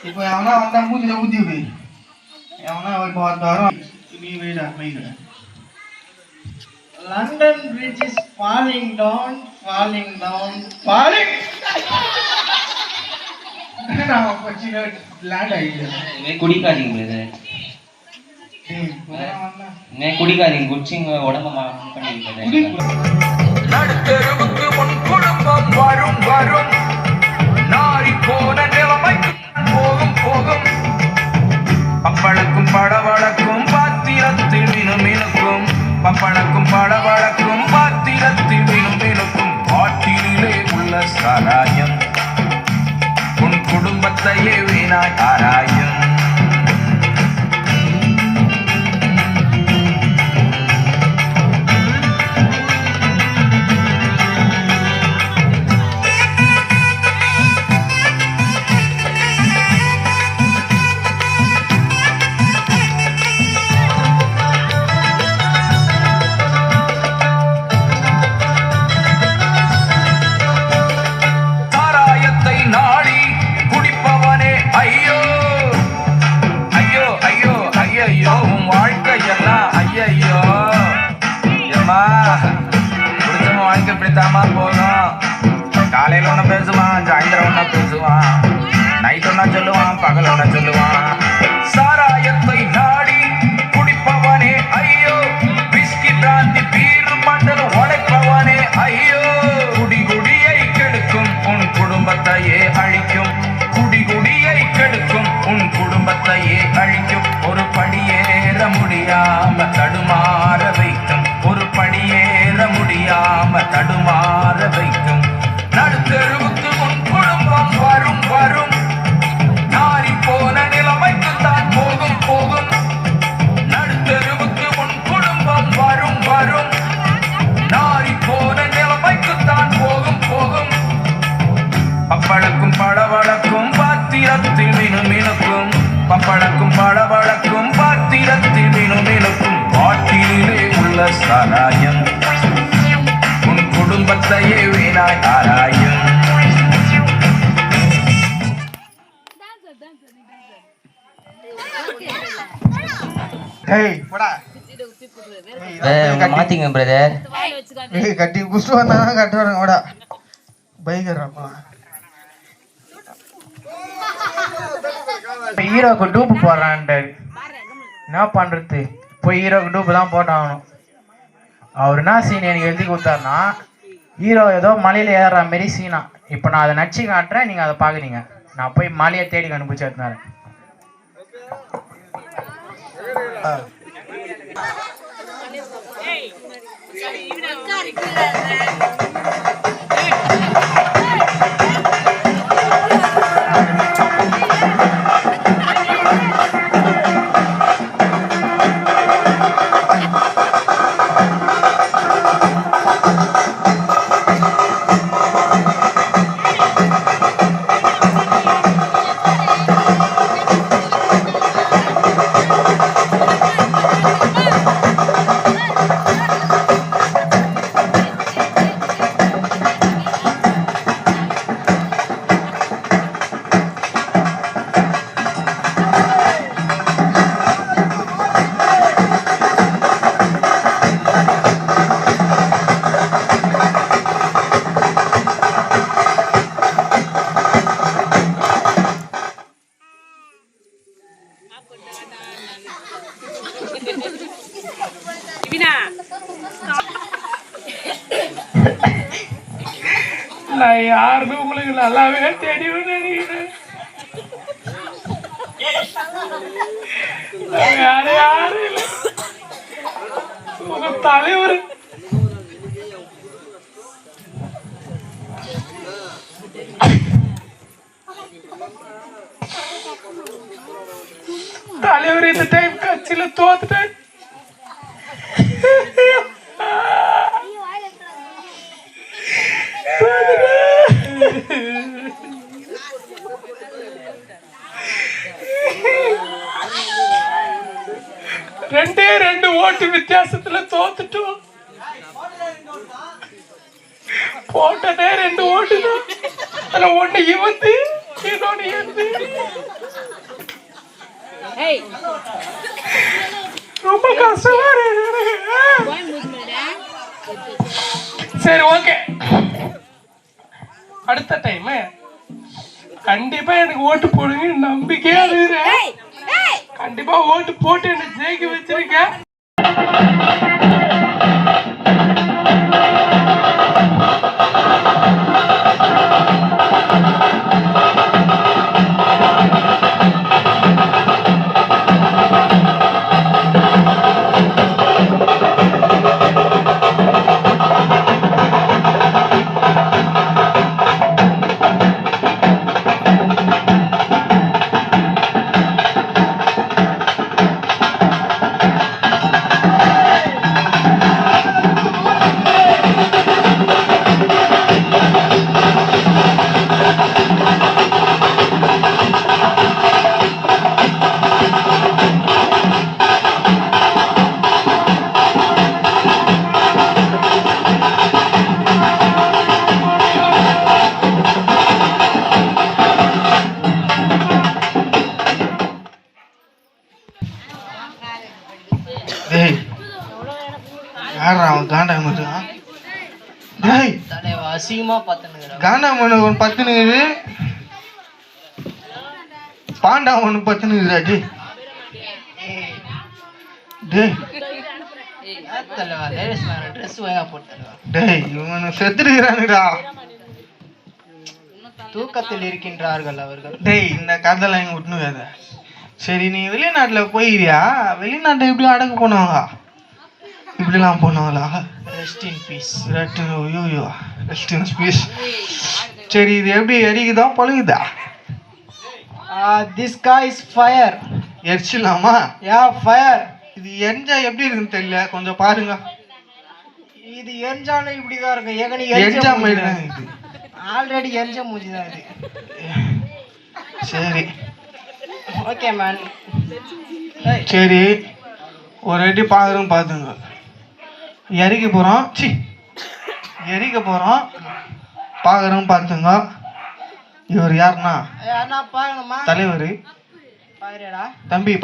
இப்போ அவனா வந்தா மூஞ்சில ஊத்தி விடு அவனா இப்போ வந்தாரும் நீ வீடா மைல London Bridge is falling down. நான் பச்சின லேண்ட் ஆயிடுச்சு मैं குடிக்காதீங்க பிரதர் मैं குடிக்காதீங்க குடிச்சிங்க உடம்ப பண்ணிருக்கேன் நடுத்தெருவுக்கு முன் குடும்பம் வரும் நாரி போன நிலைமைக்கு போகும் குடும்பத்தையே வீணாய் ஆராயும். காலையில ஒண்ணு பேசுவான், சாயந்தரம் ஒண்ணா பேசுவான், நைட் ஒண்ணா சொல்லுவான், பகல் ஒண்ணா சொல்லுவான். சாராயத்தை நாடி குடிப்பவனே ஐயோ, விஸ்கி பிராந்தி பீர் மண்டல் உடைப்பவனே ஐயோ. குடியை கெடுக்கும் உன் குடும்பத்தையே அழிக்கும், குடியை கெடுக்கும் உன் குடும்பத்தையே அழிக்கும். ஒரு படியேற முடியாம தடுமாற வைக்கும், ஒரு படியேற முடியாம தடுமாற வைக்கும். நடுத்தெருவுக்கு உன் குடும்பம் வரும் வரும், நாரி போன நிலைமைக்கு தான் போகும் போகும். நடுத்தெருவுக்கு உன் குடும்பம் வரும் வரும், நாரி போன நிலைமைக்கு தான் போகும் போகும். பப்பளக்கும் பளவளக்கும் பாத்திரத்தில் மினுமினுக்கும், பப்பளக்கும் பளவளக்கும் பாத்திரத்தில் மினுமினுக்கும். பாட்டிலே உள்ள சாராயம் உன் குடும்பத்தையே வீணாய் ஆராயும். மாத்திங்க பிரதர். கட்டி குஷ்டு வந்தாங்க கட்டுவாருங்க ஓடா பைக்கிறப்பா. ஹீரோக்கு டூப்பு போடுறான்ட்டாரு. என்ன பண்றது, போய் ஹீரோக்கு டூப்பு தான் போட்டாகணும். அவர் என்ன சீன் எனக்கு எழுதி கொடுத்தாருன்னா, ஹீரோ ஏதோ மலையில ஏறுற மாரி சீனா. இப்போ நான் அதை நச்சு காட்டுறேன், நீங்க அதை பாக்குறீங்க. நான் போய் மலையை தேடி கண்டுபிடிச்சு எடுத்துனாரு. நான் யாருன்னு உங்களுக்கு நல்லாவே தெரியும் நினைக்கிறேன். யாரும் இல்லை, உங்க தலைவர். தலைவர் இந்த டைம் கட்சியில தோத்துட்டேன். ரெண்டு ஓட்டு வித்தியாசத்துல தோத்துட்டோம். போட்டதே 2 ஓட்டு தான். அதுல ஒண்ணு இவந்து, இன்னொன்னு இருந்து. ரொம்ப கஷ்டமா இருக்கு. சரி, ஓகே. அடுத்த டைம் கண்டிப்பா எனக்கு ஓட்டு போடுங்க, நம்பிக்கையா இருக்கிறேன். கண்டிப்பா ஓட்டு போட்டு என்ன ஜெயிக்க வச்சிருக்கேன். யாரா அவன் காண்டாம டேய் தலைவா அசிங்கமா பார்த்துனுக்குறேன். காண்டாம ஒன்று பத்துனுக்குது, பாண்டா ஒன்று பத்துனுக்குதா டேய் டேய் தலைவா லேடிஸ் மேன் ட்ரெஸ் வாங்க போட்டு தலைவா. டேய் இவனு செத்துருக்கிறானுடா. தூக்கத்தில் இருக்கின்றார்கள் அவர்கள். டேய் இந்த கதைலாம் எங்க விட்டுனு கதை. சரி நீ வெளிநாட்டில் போயிரியா? வெளிநாட்டை இப்படி அடக்க போனவங்க இப்படிலாம் போனவங்களா? Rest in peace. ஐயோ ரெஸ்ட் இன் பீஸ். சரி இது எப்படி எரிக்குதா பழுகுதா? திஸ் கா இஸ் ஃபயர். எரிச்சிடலாமா? Yeah fire. இது எரிஞ்சா எப்படி இருக்குன்னு தெரியல, கொஞ்சம் பாருங்க. இது எரிஞ்சாலும் இப்படிதான் இருக்கும். ஏகனி எரிஞ்சா மாதிரி தான் இது. ஆல்ரெடி எரிஞ்ச மூஞ்சி தான் இது. சரி ஓகே மேன். சரி ஒரு வாட்டி பார்க்குறோம் பார்த்துங்க. எரிக்க போகிறோம், எரிக்க போகிறோம், பார்க்குறோம் பார்த்துங்க. இவர் யாருன்னா யாருன்னா பார்க்கணுமா? தலைவர். பாக்குறியாடா தம்பி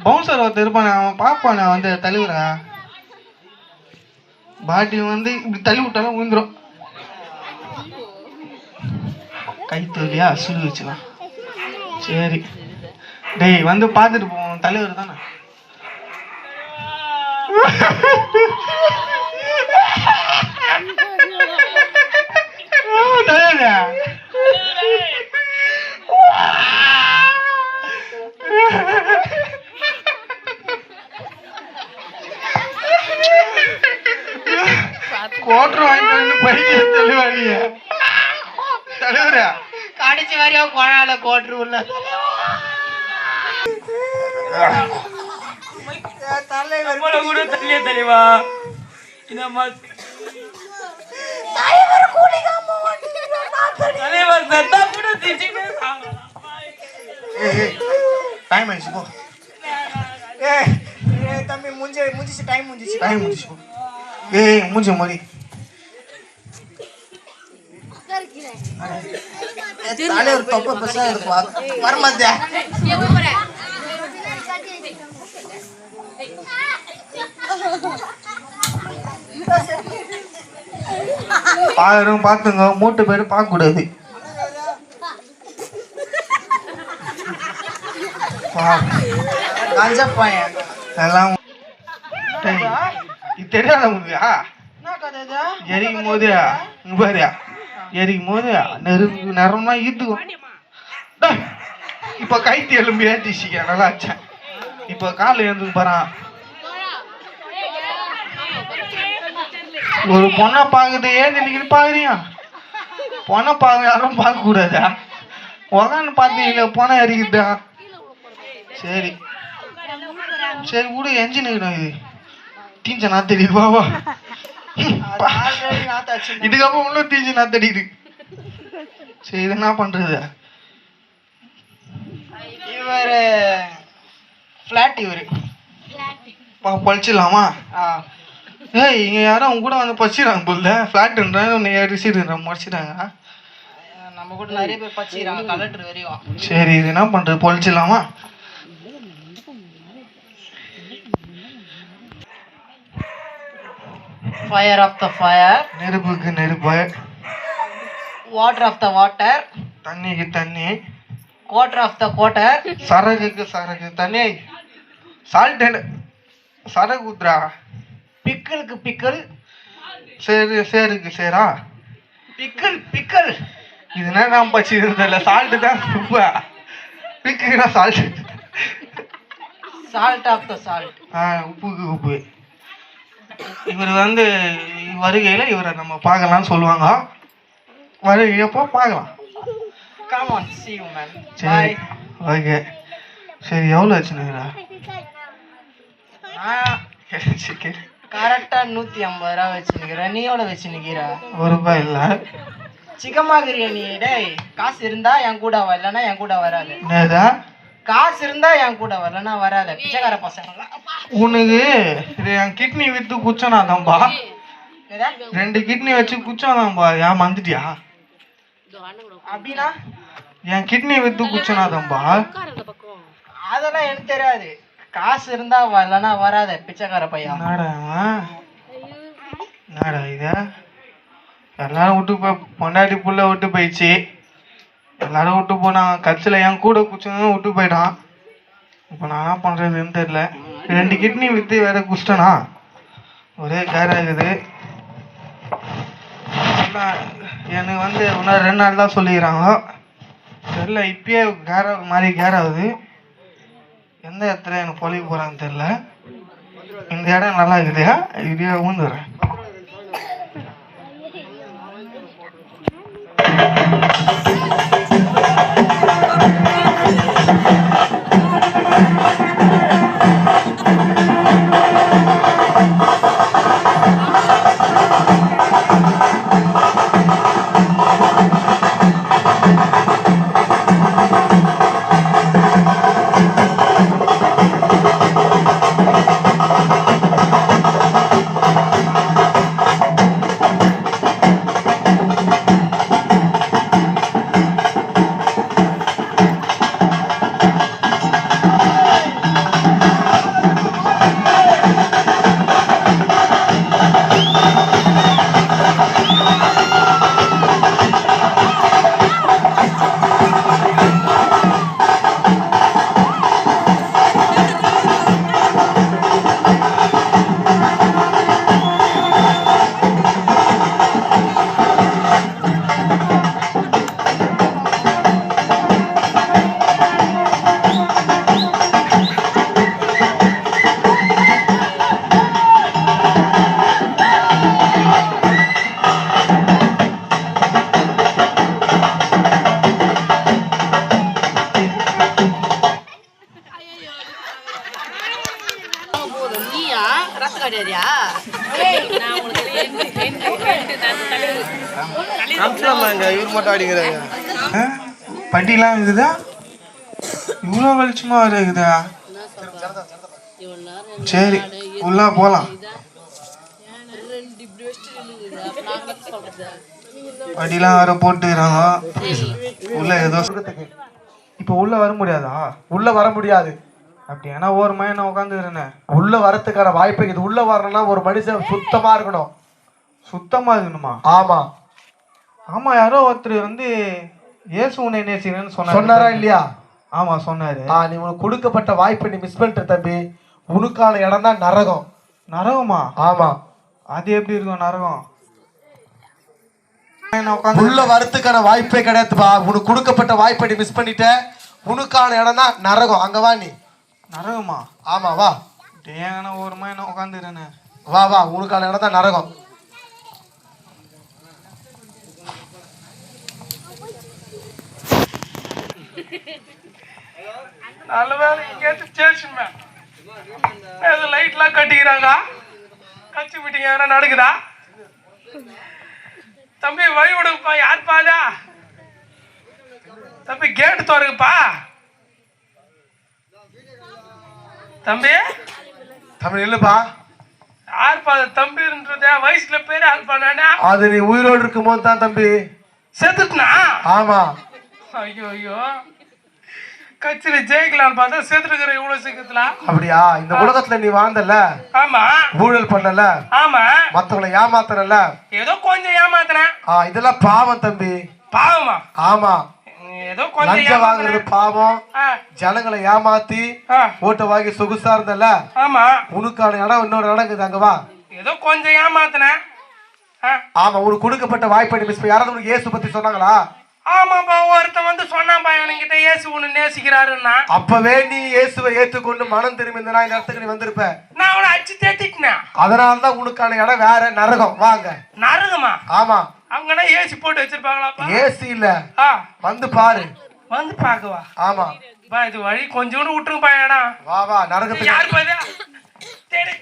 பவுன்சர் ஒருத்தர் இருப்பானே, அவன் பார்ப்பானே வந்து தலைவரா. பாட்டில் வந்து இப்படி தள்ளி விட்டாலும் விழுந்துரும். கை தோலியா சுடு வச்சுக்கலாம். சரி டேய் வந்து பார்த்துட்டு போவோம். தலைவர் தானே. தலைவரா கோட்டர் வாங்கிட்டு பைக்கு தெளிவாடிய தலைவரா கடிச்சு வரையா கொழால கோட்ரு உள்ள தலைவர் கூட தள்ளிய தெளிவா இந்த தலைவர் செத்தா கூட திட்டிட்டு டைம் ஆயிடுச்சு போ. தம்பி முடிஞ்சிச்சு டைம் முடிஞ்சிச்சு. டைம் முடிச்சு போ. ஏய் மூஞ்சி மொழி தலைவர் தொப்ப பெருசா இருப்பா வரமாத்தியா. பாருங்க பார்த்துங்க, மூட்டு பேர் பார்க்க கூடாது. கஞ்சா பையன் எல்லாம் இது தெரியாத முடியா? எரிக்கும் போது இங்க பாரு, எரிக்கும் போது நெருப்பு நிறமா ஈத்துக்கும். இப்ப கைத்து எலும்பு ஏற்றிச்சிக்க நல்லா ஆச்சேன். இப்ப காலை எழுந்து போறான். ஒரு பொண்ணை பாக்குது, ஏன் நீங்க பாக்குறீங்க? பொண்ணை பார்க்க யாரும் பார்க்க கூடாதா? உக்கான்னு பார்த்தீங்க பொண்ணை எரிக்குதா? சரி சரி விடு, என்ஜினுக்கு இது தீஞ்ச நாத்தடி பாவா. இதுக்கப்புறம் இன்னும் தீஞ்சு நாத்தடிக்குது. சரி இது என்ன பண்றது? இவர் ஃபிளாட் இவரு பழிச்சிடலாமா? ஏய் இங்க யாரும் அவங்க கூட வந்து பச்சிடுறாங்க போல. ஃபிளாட்ன்ற ரிசீடுன்ற முடிச்சிட்டாங்க. நம்ம கூட நிறைய பேர் பச்சிக்கிறாங்க கலெக்டர் வரையும். சரி இது என்ன பண்றது, பொழிச்சிடலாமா? ஃபயர் ஆஃப் த ஃபயர், நெருப்புக்கு நெருப்பு, வாட்டர் ஆஃப் த வாட்டர், தண்ணிக்கு தண்ணி, குவாட்டர் ஆஃப் த குவாட்டர், சரகுக்கு சரகு, தண்ணி சால்ட் சரகு ஊத்துறா, பிக்கலுக்கு பிக்கல், சேரு சேருக்கு சேரா, பிக்கல் பிக்கல். இதுனா நான் பச்சி இருந்ததில்ல. சால்ட்டு தான் உப்பு, பிக்குனா salt. Salt of the salt, உப்புக்கு உப்பு. இவர் வந்து வருகையில் இவரை நம்ம பார்க்கலாம்னு சொல்லுவாங்க. வருகையப்போ பார்க்கலாம். Come on see you man. சரி ஓகே. சரி எவ்வளோ வச்சுனுங்களா? கரெக்டா 150 ரூபா வச்சுருக்கிறேன். நீ எவ்வளோ வச்சுருக்கிற? ₹1 இல்லை. சிக்கமாகிறிய நீ? டேய் காசு இருந்தா என் கூட வா, இல்லைன்னா என் கூட வராது. என்னதா? காசு இருந்தா என் கூட வரலன்னா வராத பிச்சைக்கார பசங்க. உனக்கு என் கிட்னி வித்து குச்சனாதான்பா. 2 கிட்னி வச்சு குச்சாதான்பா. ஏன் மறந்துட்டியா? அப்படின்னா என் கிட்னி வித்து குச்சனாதான்பா. அதெல்லாம் எனக்கு தெரியாது. காசு இருந்தா வரலன்னா வராத பிச்சைக்கார பையன். என்னடா என்னடா இது எல்லாரும் விட்டு பொண்டாட்டி புள்ள விட்டு போயிடுச்சு. எல்லாரும் விட்டு போனாங்க. கட்சியில் என் கூட குச்சினதும் விட்டு போயிட்டான். இப்போ நான் என்ன பண்ணுறதுன்னு தெரில. 2 கிட்னி விற்று வேற குச்சிட்டேனா ஒரே கேர் ஆகுது. எனக்கு இன்னும் 2 நாள் தான் சொல்லிக்கிறாங்க. தெரில இப்பயே கேர் ஆகுது. எந்த இடத்துல எனக்கு பொழிவு போகிறான்னு தெரில. இந்த இடம் நல்லா இருக்குதுயா, இப்படியே ஊந்துடுறேன். பட்டிலாம் இருக்குதா? இவ்வளோ வெளிச்சமா இருக்குதா? சரி உள்ள போலாம். படிலாம் வேற போட்டுக்கிறாங்க உள்ள. ஏதோ இப்போ உள்ள வர முடியாதா? உள்ள வர முடியாது. அப்படி ஏன்னா ஒரு மணி உட்காந்துக்கிறேன்னு. உள்ள வரத்துக்கான வாய்ப்பு இருக்குது. உள்ள வரணும்னா ஒரு மனுஷன் சுத்தமா இருக்கணும். சுத்தமா இருக்கணுமா? ஆமா ஆமா. யாரோ ஒருத்தர் இயேசு உன்னை நேசிக்கிறேன்னு சொன்னாரா இல்லையா? ஆமா சொன்னாரு. நீ உனக்கு கொடுக்கப்பட்ட வாய்ப்பை நீ மிஸ் பண்ணிட்ட தம்பி. உனக்கான இடம் தான் நரகம். நரகமா? ஆமா. அது எப்படி இருக்கும் நரகம்? உள்ள வரத்துக்கான வாய்ப்பே கிடையாதுப்பா. உனக்கு கொடுக்கப்பட்ட வாய்ப்பை நீ மிஸ் பண்ணிட்ட. உனக்கான இடம் தான் நரகம். அங்க வா நீ. நரகமா? ஆமா வா. ஏன்னா ஒரு மணி உட்காந்துக்கிறேன்னு. வா வா, உனக்கான இடம் தான் நரகம். நல்ல வேலை எங்கேயாச்சும் ஸ்டேஷன் லைட்லாம் கட்டிக்கிறாங்க. கட்சி மீட்டிங் எதனா நடக்குதா? தம்பி வழி விடுங்கப்பா. யார் பாதா தம்பி? கேட்டு தோறுங்கப்பா தம்பி. தம்பி இல்லப்பா. யார் பாத தம்பின்றத வயசுல பேரு ஆல்பானா? அது நீ உயிரோடு இருக்கும் போது தான் தம்பி. செத்துட்டுனா? ஆமா. ஐயோ ஐயோ, கட்சியில ஜெயிக்கலாம் பார்த்தா சேர்த்துருக்கிற இவ்வளவு சீக்கிரத்துல. அப்படியா? இந்த உலகத்துல நீ வாழ்ந்தல. ஆமா. ஊழல் பண்ணல. ஆமா. மத்தவங்களை ஏமாத்தறல. ஏதோ கொஞ்சம் ஏமாத்துறேன். இதெல்லாம் பாவம் தம்பி. பாவமா? ஆமா. ஏதோ கொஞ்சம் லஞ்சம் வாங்குறது பாவம். ஜனங்களை ஏமாத்தி ஓட்ட வாங்கி சொகுசா இருந்தல. ஆமா. உனக்கான இடம் இன்னொரு இடம் இருக்குது. அங்க வா. ஏதோ கொஞ்சம் ஏமாத்தினேன். ஆமா. உனக்கு கொடுக்கப்பட்ட வாய்ப்பை மிஸ் பண்ணி. யாராவது உனக்கு இயேசு பத்தி சொன்னாங்களா? ஆமாப்பா, ஒருத்தன் சொன்னாப்பா என்கிட்ட இயேசு உன்னை நேசிக்கிறாருன்னா. அப்பவே நீ இயேசுவை ஏற்றுக்கொண்டு மனம் திரும்பி இந்த இடத்துக்கு நீ வந்திருப்ப. நான் அவனை அடிச்சு தேத்திட்டேன். அதனாலதான் உனக்கான இடம் வேற நரகம். வாங்க. நரகமா? ஆமா. அவங்கன்னா ஏசி போட்டு வச்சிருப்பாங்களாப்பா? ஏசி இல்ல. வந்து பாரு. வந்து பாக்கவா? ஆமா. பா இது வழி கொஞ்சோண்டு விட்டுருங்கப்பா இடம். வா வா. நரகத்துக்கு யார் பாதா? தேடி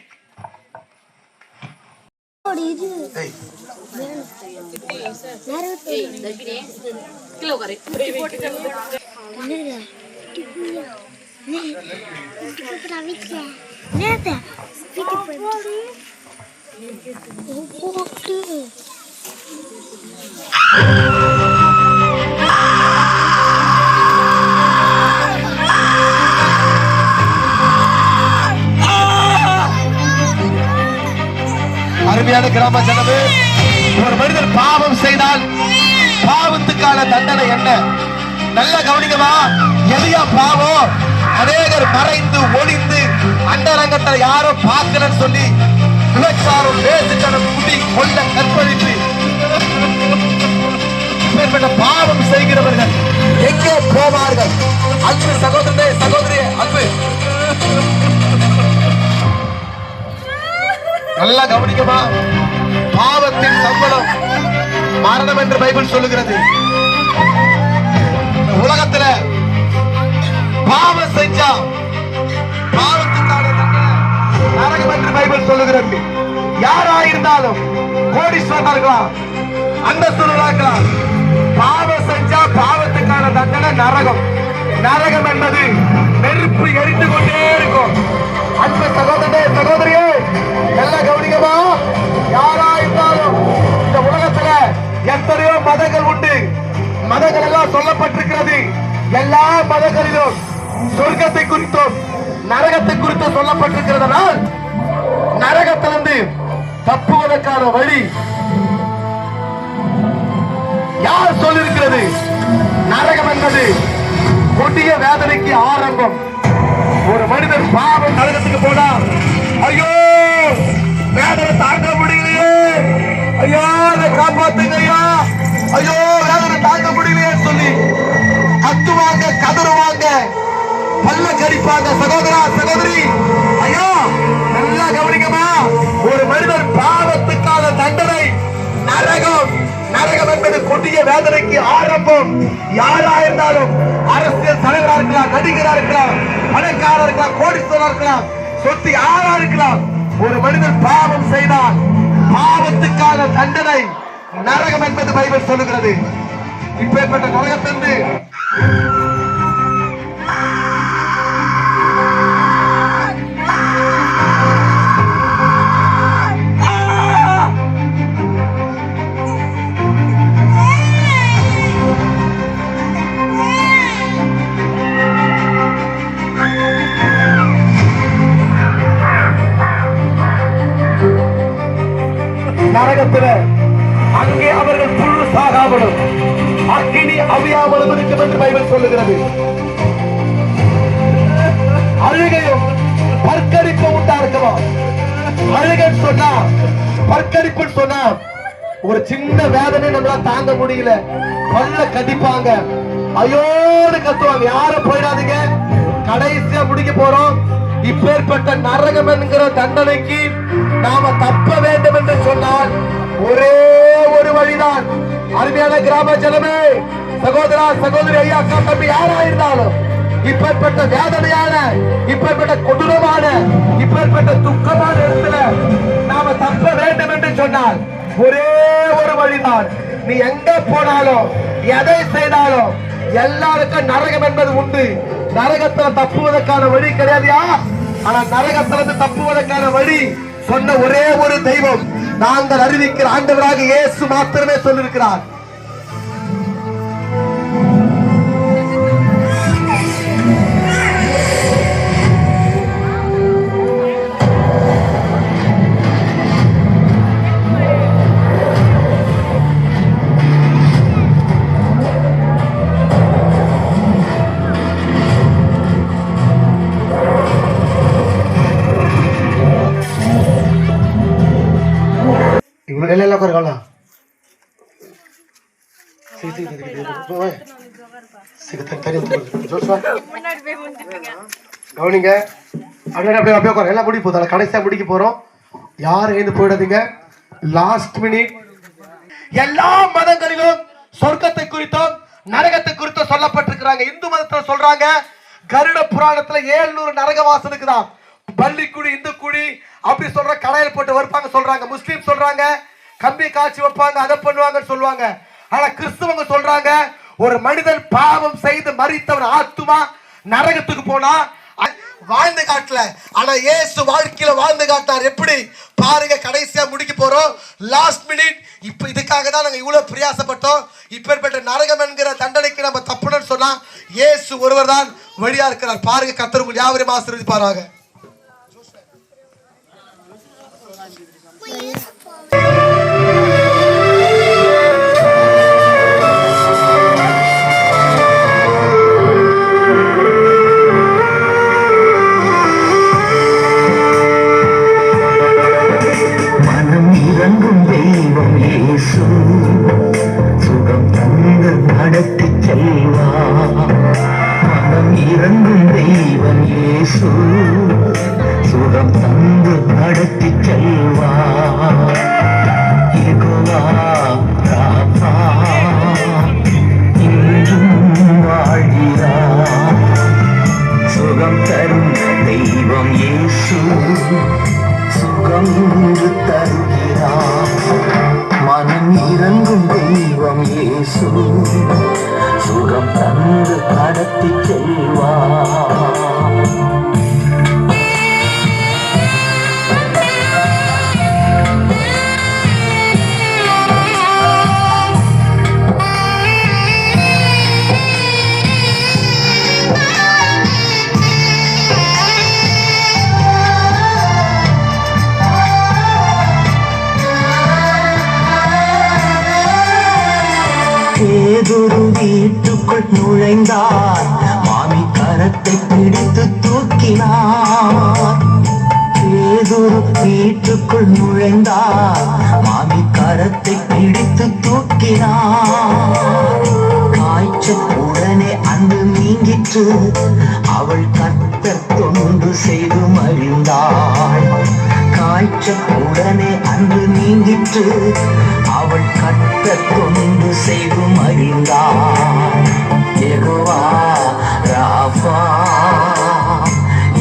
அருமையான அருமையான கிராம ஜனமே, ஒரு மனிதர் பாவம் செய்தால் பாவத்துக்கான தண்டனை என்ன? நல்ல கவனிக்கமா. எதையா பாவம்? அநேகர் மறைந்து ஒளிந்து அண்டரங்கத்துல யாரோ பார்க்கலன்னு சொல்லி விபச்சாரம், வேசுத்தனம், குடி, கொள்ள, கற்பழிப்பு இப்பேற்பட்ட பாவம் செய்கிறவர்கள் எங்கே போவார்கள்? அன்பு சகோதரனே, சகோதரியே, அன்பு நல்லா கவனிக்கமா. பாவத்தின் சம்பளம் மரணம் என்று பைபிள் சொல்லுகிறது. உலகத்துல பாவம் செஞ்சா பாவத்துக்கான நரகம் என்று பைபிள் சொல்லுகிறது. யாராயிருந்தாலும் கோடீஸ்வரனா இருக்கலாம், அந்தஸ்துள்ளவனா இருக்கலாம், பாவம் செஞ்சா பாவத்துக்கான தண்டனை நரகம். நரகம் என்பது நெருப்பு எரிந்து கொண்டே இருக்கும். அன்பு சகோதரனே, சகோதரியே, நல்லா கவனிக்கமா. யாராயிருந்தாலும் இந்த உலகத்துல எத்தனையோ மதங்கள் உண்டு. மதங்கள் எல்லாம் சொல்லப்பட்டிருக்கிறது. எல்லா மதங்களிலும் சொர்க்கத்தை குறித்தும் நரகத்தை குறித்தும் சொல்லப்பட்டிருக்கிறதுனால் நரகத்திலிருந்து தப்புவதற்கான வழி யார் சொல்லிருக்கிறது? நரகம் என்பது கொடிய வேதனைக்கு ஆரம்பம். ஒரு மனிதர் பாவம் நரகத்துக்கு போனா, ஐயோ வேதனை தாங்க முடியலையே, ஐயோ அதை காப்பாத்துங்க ஐயா, ஐயோ வேதனை தாங்க முடியலையே சொல்லி கத்துவாங்க, கதறுவாங்க, பல்ல கடிப்பாங்க. சகோதரா, சகோதரி, ஐயா நல்லா கவனிக்கமா. ஒரு மனிதர் பாவத்துக்கான தண்டனை நரகம். நரகம் என்பது கொடிய வேதனைக்கு ஆரம்பம். யாரா இருந்தாலும், அரசியல் தலைவரா இருக்கலாம், நடிகரா இருக்கலாம், பணக்காரா இருக்கலாம், கோடீஸ்வரா இருக்கலாம், சொத்து யாரா இருக்கலாம், ஒரு மனிதர் பாவம் செய்தால் பாவத்துக்கான தண்டனை நரகம் என்பது பைபிள் சொல்லுகிறது. இப்பேற்பட்ட நரகத்திலிருந்து நரகத்தில அங்கே அவர்கள் புழு சாகாமலும் அக்கினி அவியாமலும் இருக்கும் என்று பைபிள் சொல்லுகிறது. அழுகையும் பற்கடிப்பும் உண்டா இருக்குமா? அழுகை சொன்னா, பற்கடிப்பு சொன்னா ஒரு சின்ன வேதனை நம்மளால தாங்க முடியல, பல்ல கடிப்பாங்க, ஐயோன்னு கத்துவாங்க. யாரும் போயிடாதீங்க, கடைசியா முடிக்க போறோம். இப்பேற்பட்ட நரகம் என்கிற தண்டனைக்கு நாம தப்ப வேண்டும் என்று சொன்னால் ஒரே ஒரு வழிதான். அருமையான கிராம ஜனமே, சகோதரா, சகோதரி, ஐயா, அக்கா, தம்பி யாரா இருந்தாலும் இப்பேற்பட்ட வேதனையான, இப்பேற்பட்ட கொடூரமான, இப்பேற்பட்ட துக்கமான இடத்துல நாம தப்ப வேண்டும் என்று சொன்னால் ஒரே ஒரு வழிதான். நீ எங்க போனாலும், எதை செய்தாலும் எல்லாருக்கும் நரகம் என்பது உண்டு. நரகத்துல தப்புவதற்கான வழி கிடையாதுயா. ஆனா நரகத்திலிருந்து தப்புவதற்கான வழி சொன்ன ஒரே ஒரு தெய்வம் நாங்கள் அறிவிக்கிற ஆண்டவராக இயேசு மாத்திரமே சொல்லியிருக்கிறார். கவனிங்க, அப்படியே எல்லாம் முடிக்க போதும். கடைசியா முடிக்க போறோம். யாரும் எழுந்து போயிடாதீங்க. Last minute. எல்லா மதங்களிலும் சொர்க்கத்தை குறித்தும் நரகத்தை குறித்தும் சொல்லப்பட்டிருக்கிறாங்க. இந்து மதத்துல சொல்றாங்க, கருட புராணத்துல 700 நரகவாசம் இருக்குதான். பள்ளிக்குடி, இந்து குடி அப்படி சொல்ற, கடையில் போட்டு வைப்பாங்க சொல்றாங்க. முஸ்லீம் சொல்றாங்க கம்பி காய்ச்சி வைப்பாங்க, அதை பண்ணுவாங்கன்னு சொல்லுவாங்க. ஆனா கிறிஸ்தவங்க சொல்றாங்க, ஒரு மனிதன் பாவம் செய்து மரித்தவன் ஆத்துமா நரகத்துக்கு போனா வாழ்ந்து காட்டல, ஆனா இயேசு வாழ்க்கையில வாழ்ந்து காட்டார். எப்படி பாருங்க, கடைசியா முடிக்க போறோம். Last minute. இப்ப இதுக்காக தான் நாங்க இவ்வளவு பிரயாசப்பட்டோம். இப்பேற்பட்ட நரகம் என்கிற தண்டனைக்கு நம்ம தப்புன்னு சொன்னா இயேசு ஒருவர் தான் வழியா இருக்கிறார். பாருங்க, கர்த்தர் உங்கள் யாவரையும் ஆசீர்வதிப்பாராக. இயேசு சுகம் தந்து நடத்தி செல்வார். யெகோவா ராபா இன்றும் வாழ்கிறார். சுகம் தரும் தெய்வம் இயேசு சுகம் இன்று தருகிறார். மனம் இறங்கும் தெய்வம் இயேசு சுகம் தந்து நடத்தி செல்வார். பேதுரு வீட்டுக்குள் நுழைந்தார். மாமி கரத்தை பிடித்து தூக்கினார். பேதுரு வீட்டுக்குள் நுழைந்தார். மாமி கரத்தை பிடித்து தூக்கினார். காய்ச்சல் உடனே அன்று நீங்கிற்று. அவள் கர்த்தர் தொண்டு செய்து மகிழ்ந்தாள். காய்ச்சல் உடனே அன்று நீங்கிற்று. அவள் கர்த்தர் தொண்டு செய்து மகிழ்ந்தாள். யெகோவா ராபா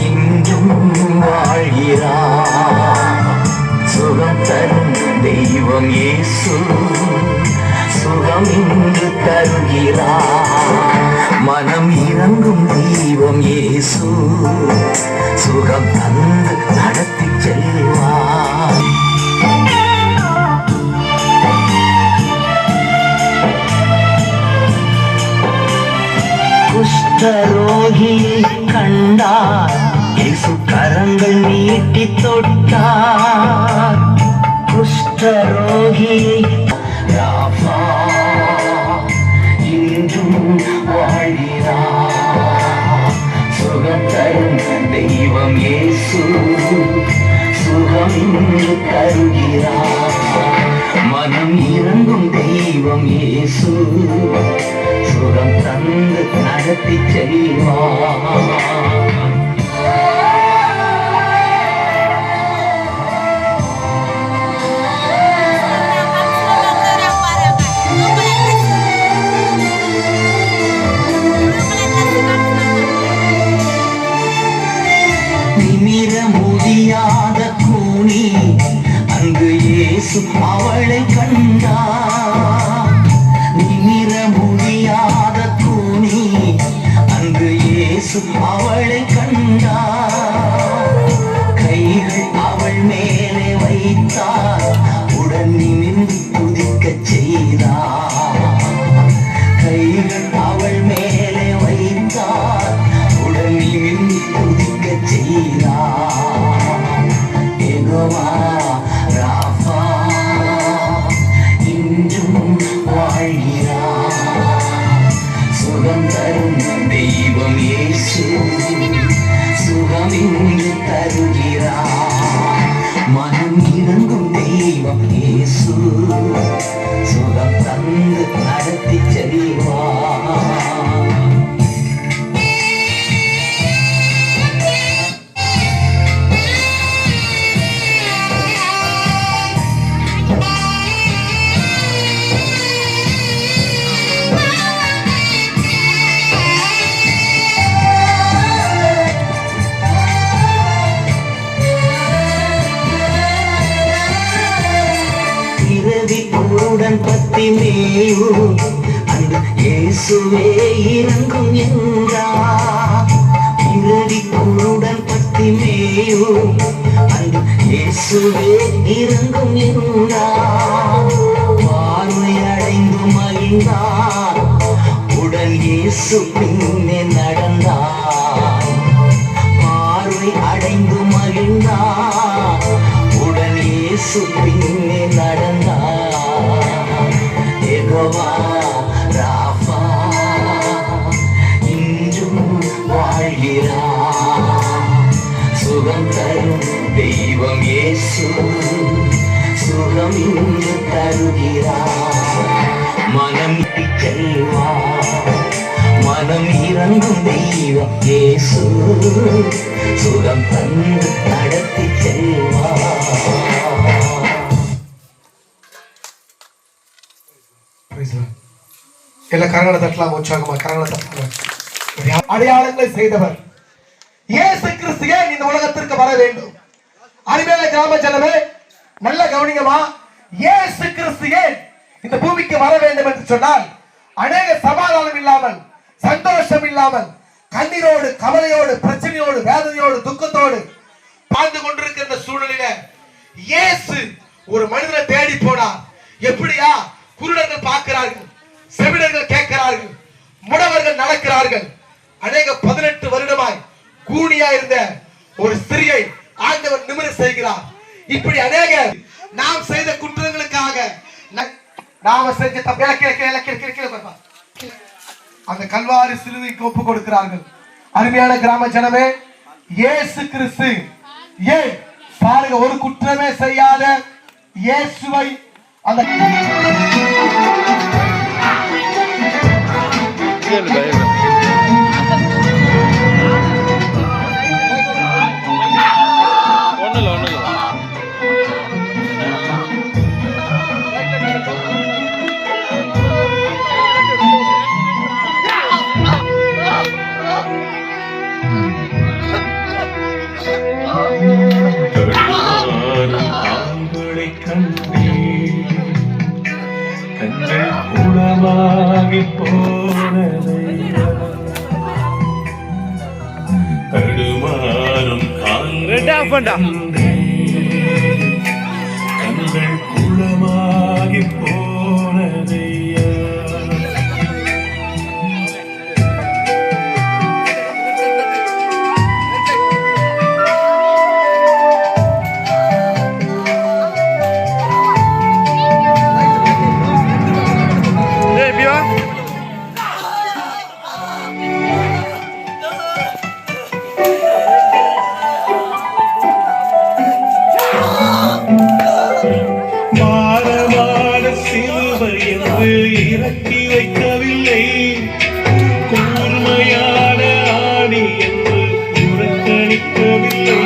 இன்றும் வாழ்கிறார். சுகம் தரும் தெய்வம் இயேசு சுகம் இன்று தருகிறார். மனம் இறங்கும் தெய்வம் இயேசு சுகம் தந்து நடத்தி செல்வார். குஷ்டரோகியை கண்டார். இயேசு கரங்கள் நீட்டி தொட்டார். குஷ்டரோகியை ராபா இன்றும் வாழ்கிறார். சுகம் தரும் தெய்வம் இயேசு சுகம் இன்று தருகிறார். மனம் இறங்கும் தெய்வம் இயேசு சுகம் தந்து நடத்தி செல்வார். நிமிர முடியாத கூனி அங்கு இயேசு அவளை கண்டார். நிமிர முடியாத கூனி அங்கு இயேசு அவளை கண்டார். கைகள் அவள் மேலே வைத்தார். உடன் நிமிர்ந்து குதிக்கச் செய்தார். கைகள் அவள் மேலே வைத்தார். உடன் நிமிர்ந்து குதிக்கச் செய்தார். யெகோவா ராபா இன்றும் வாழ்கிறார். சுகம் தரும் தெய்வம் இயேசு சுகம் இன்று தருகிறார். மனம் இறங்கும் தெய்வம் இயேசு சுகம் தந்து நடத்தி செல்வார். உடன் பத்தி மேயு அன்று இயேசுவே இறங்கும் என்றார். இறுதி குழுடன் பத்தி மேயு அன்று இயேசுவே இறங்கும் என்றார். பார்வை அடைந்து மகிழ்ந்தார். உடன் இயேசு பின்னே நடந்தார். பார்வை அடைந்து மகிழ்ந்தார். உடன் இயேசு பின்னே நடந்தார். யெகோவா ராபா இன்றும் வாழ்கிறார். சுகம் தரும் தெய்வம் இயேசு சுகம் இன்று தருகிறார். மனம் செல்வார். மனம் இறங்கும் தெய்வம் இயேசு சுகம் தந்து நடத்தி செல்வார். எல்லா கரங்களை தட்டலாம், உற்சாகமா கரங்களை தட்டலாம். அடையாளங்களை செய்தவர் இயேசு கிறிஸ்து ஏன் இந்த உலகத்திற்கு வர வேண்டும்? அருமையான கிராம ஜனமே நல்ல கவனிங்கமா. இயேசு கிறிஸ்து ஏன் இந்த பூமிக்கு வர வேண்டும் என்று சொன்னால், அநேக சமாதானம் இல்லாமல், சந்தோஷம் இல்லாமல், கண்ணீரோடு, கவலையோடு, பிரச்சனையோடு, வேதனையோடு, துக்கத்தோடு வாழ்ந்து கொண்டிருக்கிற சூழலில இயேசு ஒரு மனிதனை தேடி போனார். எப்படியா? குருடர்கள் பார்க்கிறார்கள், செவிடர்கள் கேட்கிறார்கள், முடவர்கள் நடக்கிறார்கள். அநேக 18 வருடமாய் கூனியா இருந்த ஒரு ஸ்திரியை ஆண்டவர் நிமிர செய்கிறார். இப்படி அநேக நாம் செய்த குற்றங்களுக்காக நாம செஞ்ச அந்த கல்வாரி சிலுவைக்கு ஒப்பு கொடுக்கிறார்கள். அருமையான கிராம ஜனமே, இயேசு கிறிஸ்து ஏன் பாருங்க, ஒரு குற்றமே செய்யாத இயேசுவை அந்த ரெட் ஆஃப் பண்ணா கண்கள் குளமாகி போனதையா. இறக்கி வைக்கவில்லை, கூர்மையான ஆணி என்று புறக்கணிக்கவில்லை.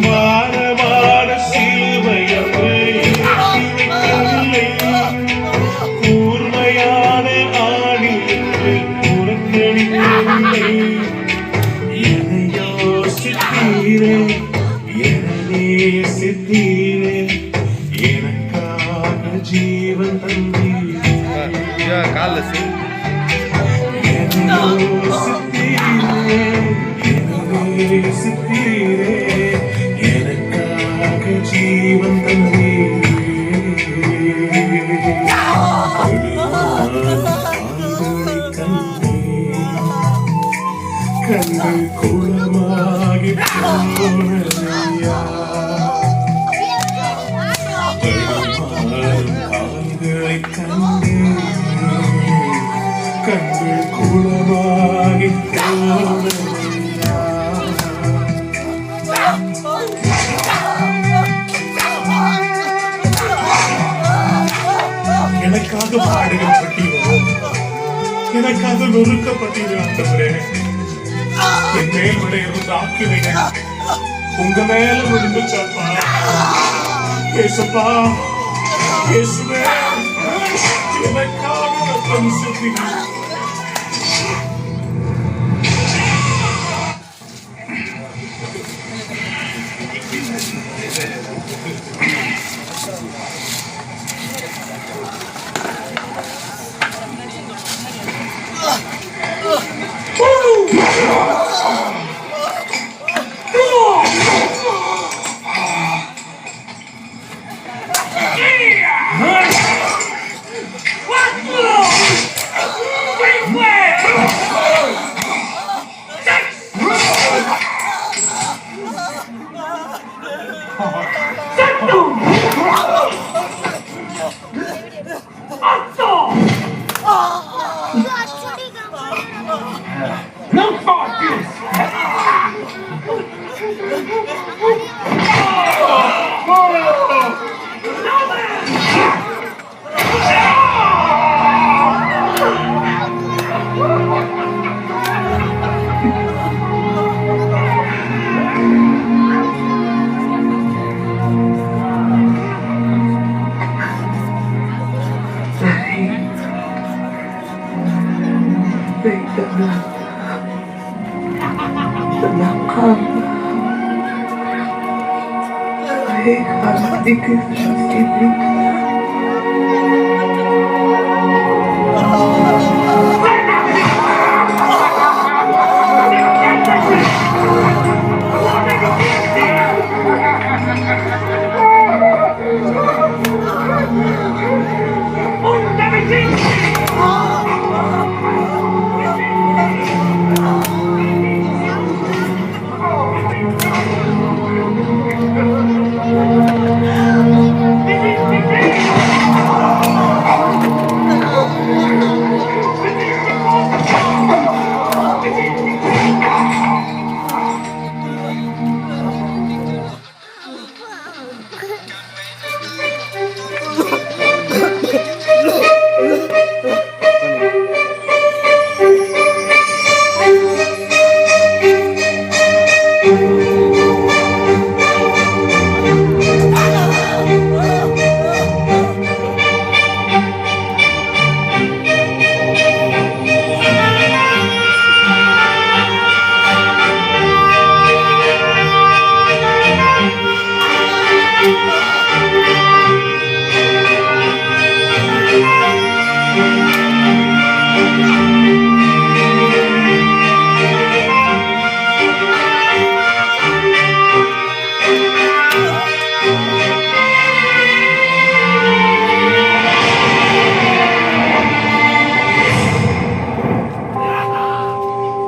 பாரமான சிலுவை என்று இறக்கி வைக்கவில்லை, கூர்மையான ஆணி என்று புறக்கணிக்கவில்லை. என்னை யோசித்தீரே, என்னை நேசித்தீரே, எனக்காக ஜீவன் தந்தீரே. எனக்காக ஜீவன் கண்கள் குளமாகி போனதையா. கால்களை கண்டே கண்கள் குளமாகி போனதையா. எனக்காக பாடுகள் பட்டீரோ, எனக்காக நொறுக்கப்பட்டீரோ ஆண்டவரே. என் மேல் விளையிற ஆக்கினைகள் உங்க மேல விழுந்துச்சாப்பா. ஏசப்பா, இயேசுவே, எனக்காக ரத்தம் சிந்தினீர்.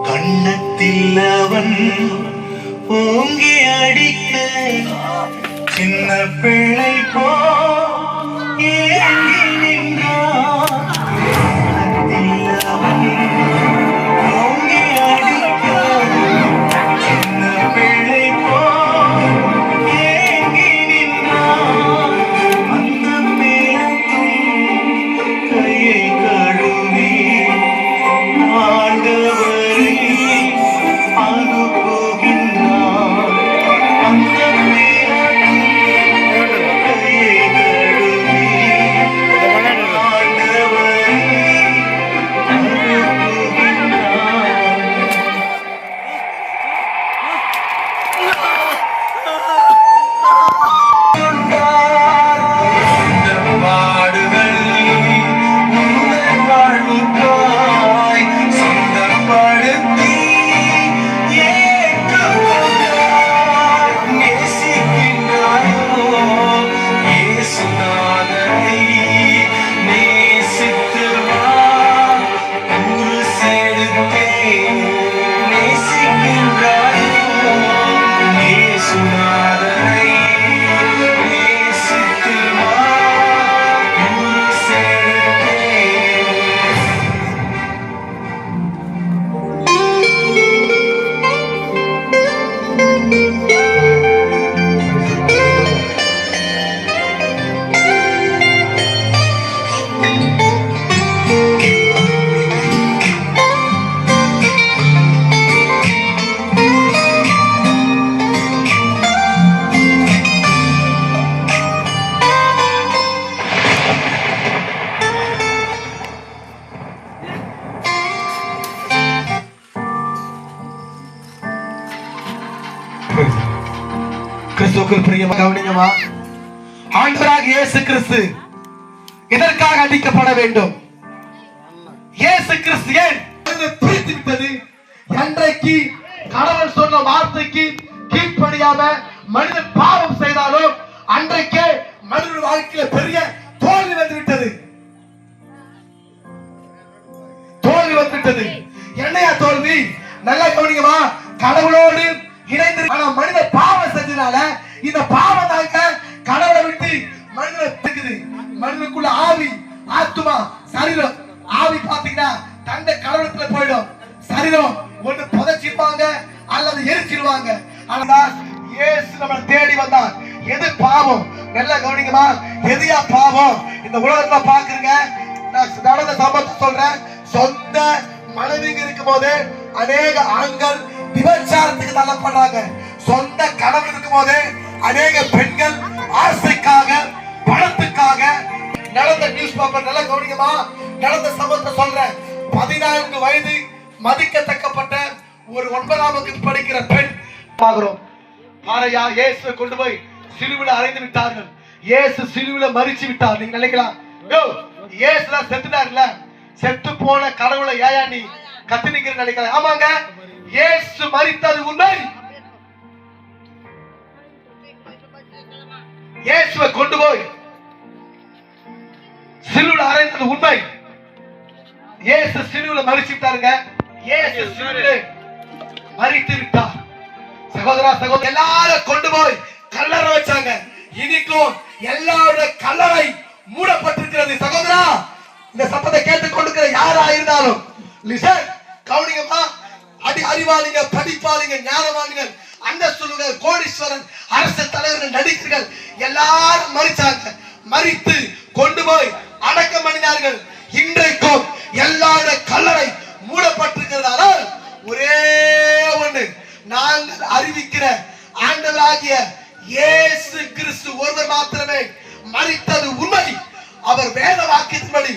கண்ணத்தில் அவன் ஓங்கி அடிக்க சின்ன பிள்ளை போ ஏங்கி நின்றான். கண்ணத்தில் அவன் ஓங்கி அடிக்க சின்ன பிள்ளை போ ஏங்கி நின்றான். அந்த மேகத்தும் கையை கழுவி ஆண்டவரை அது போகின்றார். அந்த மேகத்தும் கையை கழுவி ஆண்டவரை அது போகின்றார். பாடுகள் உங்கள் வாழ்வுக்காய் சொந்தப்படுத்தி ஏற்றுக்கொண்டார். நேசிக்கின்றாயோ இயேசுநாதரை நேசித்து வா ஒரு சேர்த்தே. நேசிக்கின்றாயோ இயேசுநாதரை நேசித்து வா ஒரு சேர்த்தே. கிறிஸ்துவுக்குள் பிரியமா கவனிங்கம்மா. ஆண்டவராக இயேசு கிறிஸ்து எதற்காக அடிக்கப்பட வேண்டும்? இயேசு கிறிஸ்து ஏன் மனிதனை பிரித்து விட்டது? என்றைக்கு கடவுள் சொன்ன வார்த்தைக்கு கீழ்ப்படியாம மனிதன் பாவம் செய்தாலோ அன்றைக்கே மனிதன் வாழ்க்கையில பெரிய தோல்வி வந்துவிட்டது. தோல்வி வந்துவிட்டது. என்னையா தோல்வி? நல்லா கவனிங்கம்மா. கடவுளோடு இணைந்து ஆனா மனித பாவம் செஞ்சனால இந்த பாவம் தாங்க கடவுளை விட்டு மனிதனை பிரிக்குது. மனிதனுக்குள்ள ஆவி, ஆத்துமா, சரீரம். ஆவி பாத்தீங்கன்னா தந்தை கடவுளத்துல போயிடும். சரீரம் ஒண்ணு புதைச்சிருவாங்க அல்லது எரிச்சிருவாங்க. ஆனா இயேசு நம்மளை தேடி வந்தார். எது பாவம்? நல்லா கவனிங்கம்மா. எதையா பாவம்? இந்த உலகத்துல பாக்குறீங்க. நான் நடந்த சம்பவத்தை சொல்றேன். சொந்த மனைவிங்க இருக்கும் போது அநேக ஆண்கள் விபச்சாரத்துக்கு தள்ளப்படுறாங்க. சொந்த கணவன் இருக்கும் போது அநேக பெண்கள் ஆசைக்காக, பணத்துக்காக நடந்த நியூஸ் பேப்பர். நல்லா கவனிங்கம்மா. நடந்த சம்பவத்தை சொல்றேன். 14 வயது மதிக்கத்தக்கப்பட்ட ஒரு 9ஆம் வகுப்பு படிக்கிற பெண் பாக்குறோம். பாரையா இயேசு கொண்டு போய் சிலுவையில் அறைந்து விட்டார்கள். இயேசு சிலுவையில் மரிச்சு விட்டார். நீங்க நினைக்கலாம், இயேசுதான் செத்துட்டார்ல, செத்து போன கடவுளை ஏயா நீ கத்தி நிக்கிற நினைக்கலாம். ஆமாங்க, இயேசு மரித்தது உண்மை. இயேசுவை கொண்டு போய் சிலுவையில் அறைந்தது உண்மை. இயேசு சிலுவையில் மரிச்சு விட்டாருங்க. இயேசு சிலுவையில் மரித்து விட்டார். சகோதரா சகோதரி, எல்லாரும் கொண்டு போய் கல்லறை வச்சாங்க. இன்னைக்கும் எல்லாருடைய கல்லறை மூடப்பட்டிருக்கிறது. சகோதரா, இந்த சத்தத்தை கேட்டுக் கொண்டிருக்கிற யாரா இருந்தாலும் லிசன், கவனிங்கம்மா. அறிவாளிங்க, படிப்பாளிங்க, ஞானவாளிகள், அந்தஸ்துகள், கோடீஸ்வரன், அரசு தலைவர்கள், நடிகர்கள் எல்லாரும் மரிச்சாங்க. மரித்து கொண்டு போய் அடக்கம் பண்ணினார்கள். இன்றைக்கும் எல்லாருடைய கல்லறை மூடப்பட்டிருக்கிறதால் ஒரே ஒன்று, நாங்கள் அறிவிக்கிற ஆண்டவராகிய இயேசு கிறிஸ்து ஒருவர் மாத்திரமே மரித்தது உண்மை. அவர் வேத வாக்கியத்தின்படி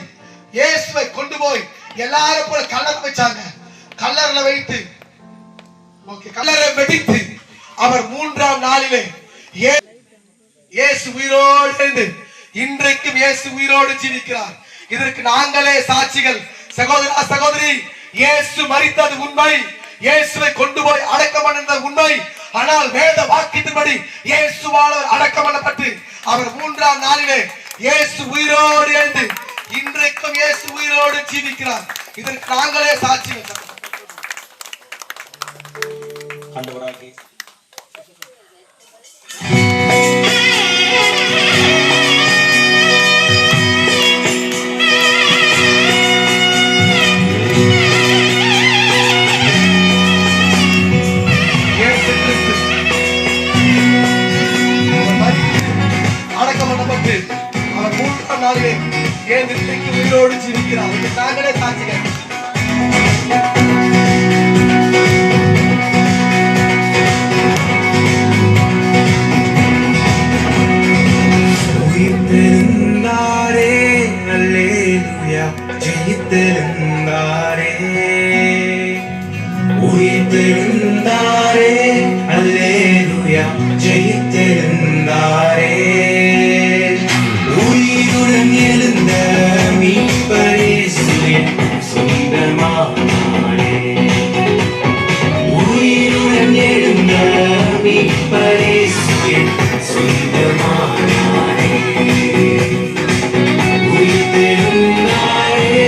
இயேசுவை கொண்டு போய் எல்லாரும் போல கல்லறை வச்சாங்க. கல்லறையில வைத்து கல்லறை வெடித்து அவர் 3ஆம் நாளிலே இயேசு உயிரோடு இருந்து இன்றைக்கும் இயேசு உயிரோடு ஜீவிக்கிறார். இதற்கு நாங்களே சாட்சிகள். சகோதரா சகோதரி, இயேசு மரித்தது உண்மை. இயேசுவை கொண்டு போய் அடக்கம் பண்ணது உண்மை. ஆனால் வேத வாக்கியத்தின்படி இயேசுவால் அடக்கம் பண்ணப்பட்டு அவர் 3ஆம் நாளிலே இயேசு உயிரோடு எழுந்து இன்றைக்கும் இயேசு உயிரோடு ஜீவிக்கிறார். இதற்கு நாங்களே சாட்சிகள். ஆண்டவராகிய அவர் 3ஆம் நாளிலே இன்றைக்கு உயிரோடு ஜீவிக்கிறார். நாங்களே சாட்சிகள். உயிர்த்தெழுந்தாரே, அல்லேலூயா, ஜெயித்தெழுந்தாரே. உயிர்த்தெழுந்தாரே, அல்லேலூயா, ஜெயித்தெழுந்தாரே. உயிருடன் எழுந்த மீட்பர் இயேசுவின் சொந்தமானாரே. உயிருடன் எழுந்த மீட்பர் இயேசுவின் சொந்தமானாரே. உயிர்த்தெழுந்தாரே.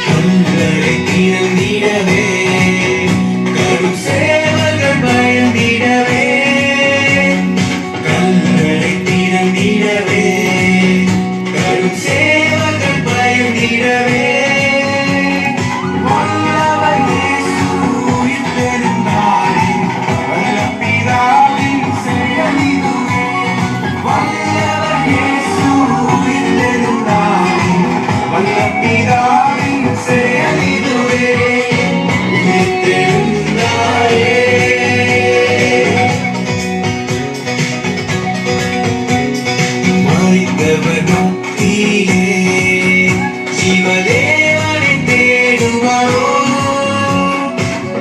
கண்களை திறந்திடவே, கடும் சேவர்கள் பயந்திடவே. கண்களை திறந்திடவே, கடும் சேவர்கள் பயந்திடவே. வல்லவர் இயேசு உயிர்த்தெழுந்தாரே, வல்ல பிதாவின் செயல் இதுவே. வல்லவர் இயேசு உயிர்த்தெழுந்தாரே, வல்ல பிதாவின் செயல் இதுவே. உயிர்த்தெழுந்தாரே. மரித்தவர் மத்தியிலே ஜீவதேவனை தேடுவாரோ.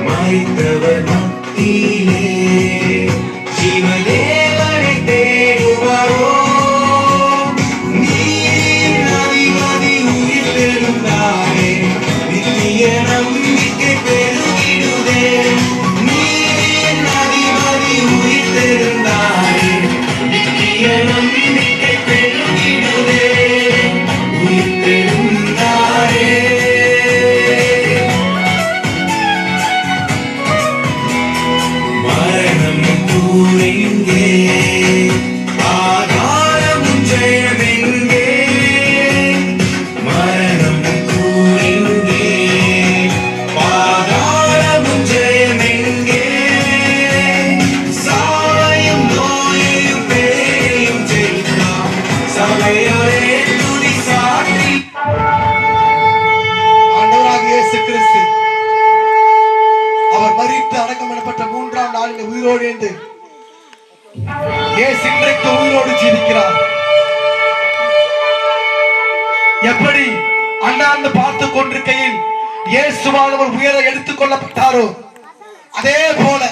மரித்தவர் மத்தியிலே ஜீவதேவனை தேடுவாரோ. நீரின் அதிபதி உயிர்த்தெழுந்தாரே, நித்திய நம்பிக்கை பெருகிடுதே. நீரின் அதிபதி உயிர்த்தெழுந்தாரே, நித்திய நம்பிக்கை பெருகிடுதே. உயிர்த்தெழுந்தாரே. மரணமும் தூரெங்கே, ஆதாரமும் ஜெயமெங்கே. மரணமும் தூரெங்கே, ஆதாரமும் ஜெயமெங்கே. சாவையும் நோயையும் பேரையும் ஜெயித்தார் சபையோரே துதி சாற்றி. ஆண்டவராகிய இயேசு கிறிஸ்து அவர் மரித்து அடக்கம் பண்ணப்பட்ட 3ஆம் நாளில் உயிரோடு எழுந்து இயேசு இன்றைக்கு உயிரோடு ஜீவிக்கிறார். எப்படி அண்ணாந்து பார்த்து கொண்டிருக்கையில் இயேசுவானவர் உயர எடுத்துக் கொள்ளப்பட்டாரோ அதே போல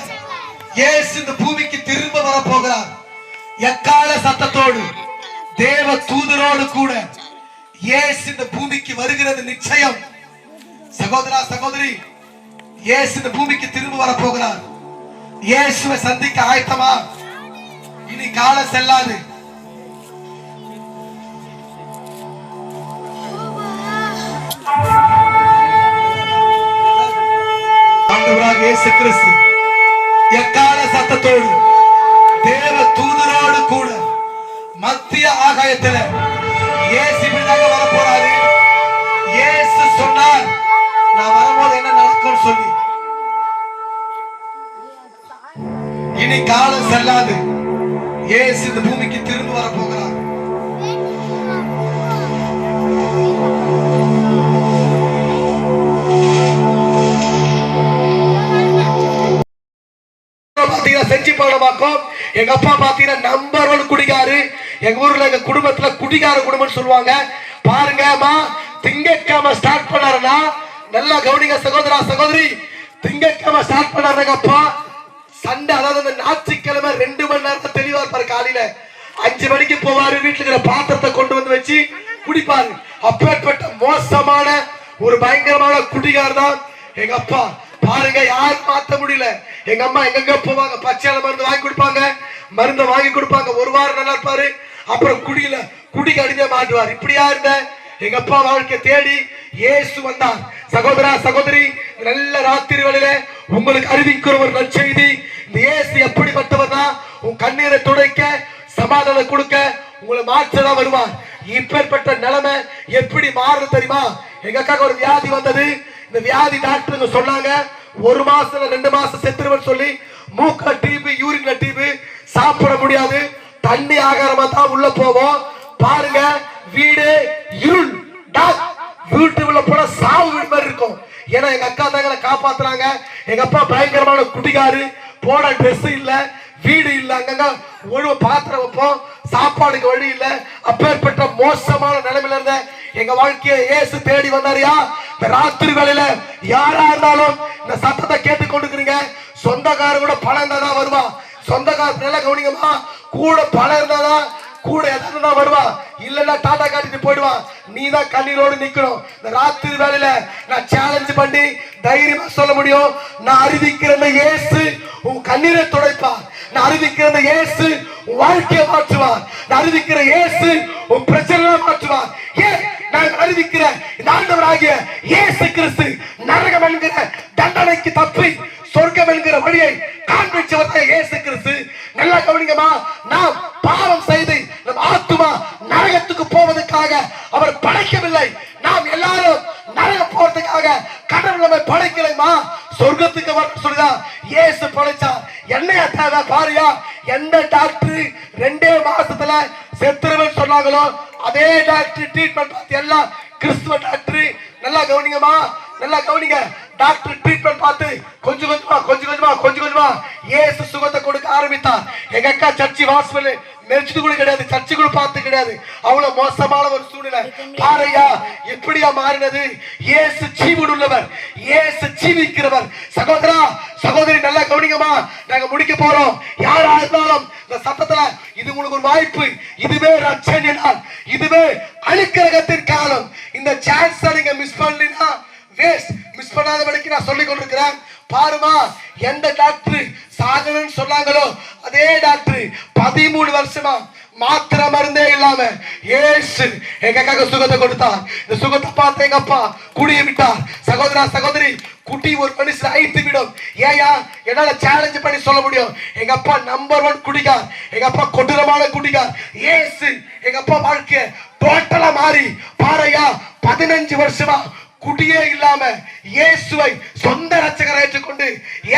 இயேசு இந்த பூமிக்கு திரும்ப வர போகிறார். எக்கால சத்தத்தோடு தேவ தூதரோடு கூட இயேசு இந்த பூமிக்கு வருகிறது நிச்சயம். சகோதரா சகோதரி, இயேசு இந்த பூமிக்கு திரும்ப வர போகிறார். இயேசுவை சந்திக்க ஆயத்தமா? இனி காலம் செல்லாது. ஆண்டவராக இயேசு கிறிஸ்து எக்கால சத்தத்தோடு தேவ தூதரோடு கூட மத்திய ஆகாயத்தில் இயேசு இப்படிதாக வர போறாரு. இயேசு சொன்னார், நான் வரும்போது என்ன நடக்கும் சொல்லி. இனி காலம் செல்லாது. இயேசு இந்த பூமிக்கு திரும்ப வர போகிறார். செஞ்சு பாடமாக்கும். எங்க அப்பா பாத்தீங்கன்னா நம்பர் 1 குடிகாரு. எங்க ஊர்ல எங்க குடும்பத்துல குடிகார குடும்பம் சொல்லுவாங்க. பாருங்கம்மா, திங்கட்கிழமை ஸ்டார்ட் பண்ணாருன்னா நல்லா கவனிங்க சகோதரா சகோதரி. திங்கட்கிழமை ஸ்டார்ட் பண்ணாரு எங்க அப்பா. சண்டே அதாவது அந்த ஞாயிற்றுக்கிழமை 2 மணி நேரத்தை தெளிவா இருப்பாரு. காலையில 5 மணிக்கு போவாரு. வீட்டுல இருக்கிற பாத்திரத்தை கொண்டு வந்து வச்சு குடிப்பாரு. அப்பேற்பட்ட மோசமான ஒரு பயங்கரமான குடிகார் தான் எங்க அப்பா. பாருங்க, யாரும் மாத்த முடியல. எங்க அம்மா எங்க போவாங்க, பச்சையால மருந்து வாங்கி கொடுப்பாங்க, மருந்தை வாங்கி கொடுப்பாங்க. ஒரு வாரம் நல்லா இருப்பாரு, அப்புறம் குடிக்கு அடிமையா மாட்டுவார். இப்படியா இருந்த எங்க அப்பா வாழ்க்கை தேடி இயேசு வந்தார். சகோதரா சகோதரி, நல்ல ராத்திரி வேளையில உங்களுக்கு அறிவிக்கிற ஒரு நற்செய்தி. இந்த இயேசு எப்படிப்பட்டவர்னா, உன் கண்ணீரை துடைக்க, சமாதானம் கொடுக்க, உங்களை மாற்றதான் வருவார். இப்பேற்பட்ட நிலைமை எப்படி மாறுது தெரியுமா? எங்க அக்காக்கு ஒரு வியாதி வந்தது. இந்த வியாதி டாக்டர் சொன்னாங்க 1 மாசம் 2 மாசம் செத்துருவன்னு சொல்லி. மூக்க டிபி, யூரின்ல டிபி, சாப்பிட முடியாது, தண்ணி ஆகாரமா தான் உள்ள போவோம். பாருங்க, வீடு இருள், வீட்டுக்குள்ள போன சாவு வீடு மாதிரி இருக்கும். ஏன்னா எங்க அக்கா தான் எங்களை காப்பாத்துறாங்க. எங்க அப்பா பயங்கரமான குடிகாரு, போட ட்ரெஸ் இல்ல, வீடு இல்ல, அங்கங்க ஒழுவ பாத்திரம் வைப்போம், சாப்பாடுக்கு வழி இல்ல. அப்பேற்பட்ட மோசமான நிலைமையில இருந்த எங்க வாழ்க்கையை இயேசு தேடி வந்தாரியா. இந்த ராத்திரி வேளையில யாரா இருந்தாலும் இந்த சத்தத்தை கேட்டுக் கொண்டிருக்கிறீங்க. சொந்தக்காரர் கூட பணம் இருந்தாதான் வருவா. சொந்தக்காரர் நல்லா கவனிங்கம்மா, கூட பணம் இருந்தாதான், கூட எதனா வருவா, இல்லன்னா டாடா காட்டிட்டு போயிடுவான். நீ தான் கண்ணீரோடு நிக்கணும். இந்த ராத்திரி வேளையில நான் சேலஞ்ச் பண்ணி தைரியமா சொல்ல முடியும், நான் அறிவிக்கிற இயேசு உன் கண்ணீரை துடைப்பார். நான் அறிவிக்கிற இயேசு உன் வாழ்க்கையை மாற்றுவார். நான் அறிவிக்கிற இயேசு உன் பிரச்சனை மாற்றுவார். ஏன் நான் அறிவிக்கிற இந்த ஆண்டவராகிய இயேசு கிறிஸ்து நரகம் என்கிற தண்டனைக்கு தப்பி சொர்க்கம் என்கிற வழியை காண்பிச்சவர் இயேசு கிறிஸ்து. நல்லா கவனிங்கம்மா, நாம் பாவம் செய்து நம் ஆத்துமா நரகத்துக்கு போவதற்காக அவர் படைக்கவில்லை. நாம் எல்லாரும் நரகம் போறதுக்காக கடவுள் நம்மை படைக்கலைமா, சொர்க்கத்துக்கு வர சொல்லிதான் இயேசு படைச்சா. என்னைய தேவை பாரியா. எந்த டாக்டர் 2 மாசத்துல செத்துருவன்னு சொன்னாங்களோ அதே டாக்டர் ட்ரீட்மெண்ட் பார்த்து எல்லாம் கிறிஸ்துவ டாக்டர். நல்லா கவனிங்கம்மா, நல்லா கவனிங்க. டாக்டர் ட்ரீட்மெண்ட் பார்த்து கொஞ்சம் கொஞ்சமா இயேசு சுகத்தை கொடுக்க ஆரம்பித்தார். எங்க அக்கா சர்ச்சி வாசல் மெரிச்சது கூட கிடையாது, சர்ச்சு கூட பார்த்து கிடையாது. அவ்வளவு மோசமான ஒரு சூழ்நிலை. பாரையா எப்படியா மாறினது? இயேசு ஜீவன் உள்ளவர், இயேசு ஜீவிக்கிறவர். சகோதரா சகோதரி, நல்லா கவனிங்கம்மா, நாங்க முடிக்க போறோம். யாரா இருந்தாலும் இந்த சத்தத்துல இது உங்களுக்கு ஒரு வாய்ப்பு. இதுவே ரட்சணை நாள், இதுவே அழுக்கரகத்தின் காலம். இந்த சான்ஸ் நீங்க மிஸ் பண்ணீங்கன்னா வேஸ்ட். மிஸ் பண்ணாதபடிக்கு நான் சொல்லிக் கொண்டிருக்கிறேன். பாருமா, எந்த டாக்டர் சாகணும்னு சொன்னாங்களோ அதே டாக்டர் 13 வருஷமா மாத்திரை மருந்தே இல்லாம இயேசு எங்க அக்காக்கு சுகத்தை கொடுத்தார். இந்த சுகத்தை பார்த்து எங்க அப்பா குடிய விட்டார். சகோதரா சகோதரி, குடி ஒரு மனுஷன் அழித்து விடும். ஏயா என்னால சேலஞ்ச் பண்ணி சொல்ல முடியும். எங்க அப்பா நம்பர் 1 குடிகார். எங்க அப்பா கொடூரமான குடிகார். இயேசு எங்க அப்பா வாழ்க்கை டோட்டலா மாறி பாரையா 15 வருஷமா குடியே இல்லாம இயேசுவை சொந்த ரட்சகரை ஏற்றுக்கொண்டு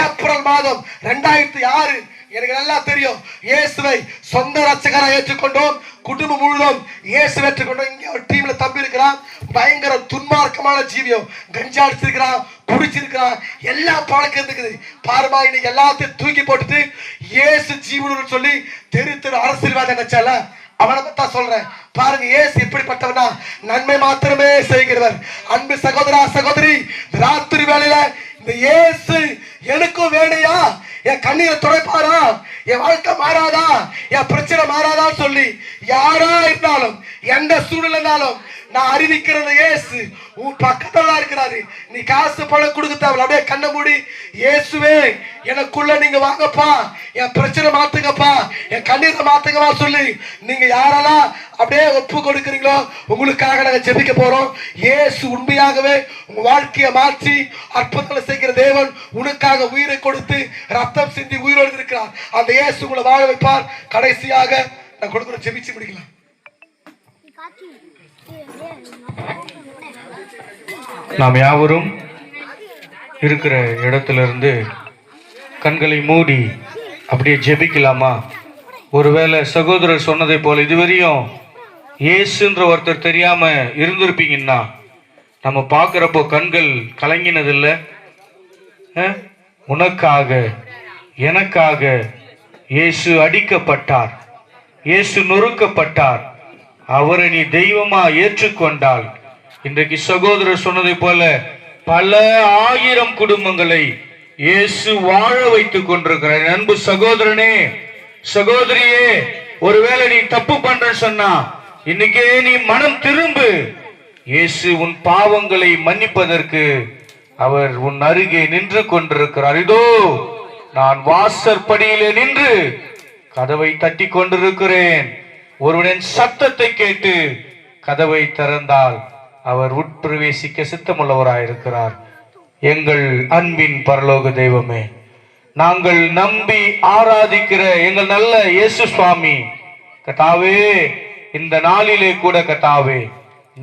ஏப்ரல் மாதம் 2006 எனக்கு நல்லா தெரியும், இயேசுவை சொந்த ரட்சகரை ஏற்றுக்கொண்டோம். குடும்பம் முழுவதும் இயேசு ஏற்றுக்கொண்டோம். இங்க ஒரு டீம்ல தம்பி இருக்கிறான், பயங்கர துன்மார்க்கமான ஜீவியம், கஞ்சா அடிச்சிருக்கிறான், குடிச்சிருக்கிறான், எல்லா பழக்கம் இருக்குது. பாருமா, இன்னைக்கு எல்லாத்தையும் தூக்கி போட்டுட்டு இயேசு ஜீவன் சொல்லி தெரு தெரு அரசியல்வாதம் நினைச்சால அவனை பத்தா சொல்றேன். பாருங்க, இயேசு எப்படிப்பட்டவனா, நன்மை மாத்திரமே செய்கிறவர். அன்பு சகோதரா சகோதரி, ராத்திரி வேளையில இந்த இந்த இயேசு எனக்கும் வேணையா, என் கண்ணீரை துடைப்பாரா, என் வாழ்க்கை மாறாதா, என் பிரச்சனை மாறாதான்னு சொல்லி யாரா இருந்தாலும் எந்த சூழ்நிலை இருந்தாலும் நான் அறிவிக்கிறது இயேசு உன் பக்கத்துல இருக்கிறாரு. நீ காசு பணம் கொடுக்க தேவை, அப்படியே கண்ணை மூடி இயேசுவே எனக்குள்ள நீங்க வாங்கப்பா, என் பிரச்சனை மாத்துங்கப்பா, என் கண்ணீரை மாத்துங்கப்பா சொல்லி நீங்க யாரெல்லாம் அப்படியே ஒப்பு கொடுக்குறீங்களோ உங்களுக்காக நாங்க ஜெபிக்க போறோம். இயேசு உண்மையாகவே உங்க வாழ்க்கையை மாற்றி அற்புதங்களை செய்கிற தேவன், உனக்காக உயிரை கொடுத்து ரத்தம் சிந்தி உயிரோடு இருக்கிறார். அந்த இயேசு உங்களை வாழ வைப்பார். கடைசியாக நான் கொடுக்குற ஜெபிச்சு முடிக்கலாம். நாம் யாவரும் இருக்கிற இடத்திலிருந்து கண்களை மூடி அப்படியே ஜெபிக்கலாமா? ஒருவேளை சகோதரர் சொன்னதை போல இதுவரையும் இயேசுன்ற ஒருத்தர் தெரியாம இருந்திருப்பீங்கன்னா, நம்ம பார்க்கிறப்போ கண்கள் கலங்கினதில்லை. உனக்காக எனக்காக இயேசு அடிக்கப்பட்டார், இயேசு நொறுக்கப்பட்டார். அவரை நீ தெய்வமா ஏற்றுக்கொண்டால் இன்றைக்கு சகோதரர் சொன்னதை போல பல ஆயிரம் குடும்பங்களை இயேசு வாழ வைத்துக் கொண்டிருக்கிறார். அன்பு சகோதரனே, சகோதரியே, ஒருவேளை நீ தப்பு பண்ற சொன்னா இன்னைக்கே நீ மனம் திரும்பு. இயேசு உன் பாவங்களை மன்னிப்பதற்கு அவர் உன் அருகே நின்று கொண்டிருக்கிறார். இதோ நான் வாசற்படியிலே நின்று கதவை தட்டி கொண்டிருக்கிறேன். ஒருவனின் சத்தத்தை கேட்டு கதவை திறந்தால் அவர் உட்பிரவேசிக்க சித்தமுள்ளவராயிருக்கிறார். எங்கள் அன்பின் பரலோக தெய்வமே, நாங்கள் நம்பி ஆராதிக்கிற எங்கள் நல்ல இயேசு சுவாமி கர்த்தாவே, இந்த நாளிலே கூட கர்த்தாவே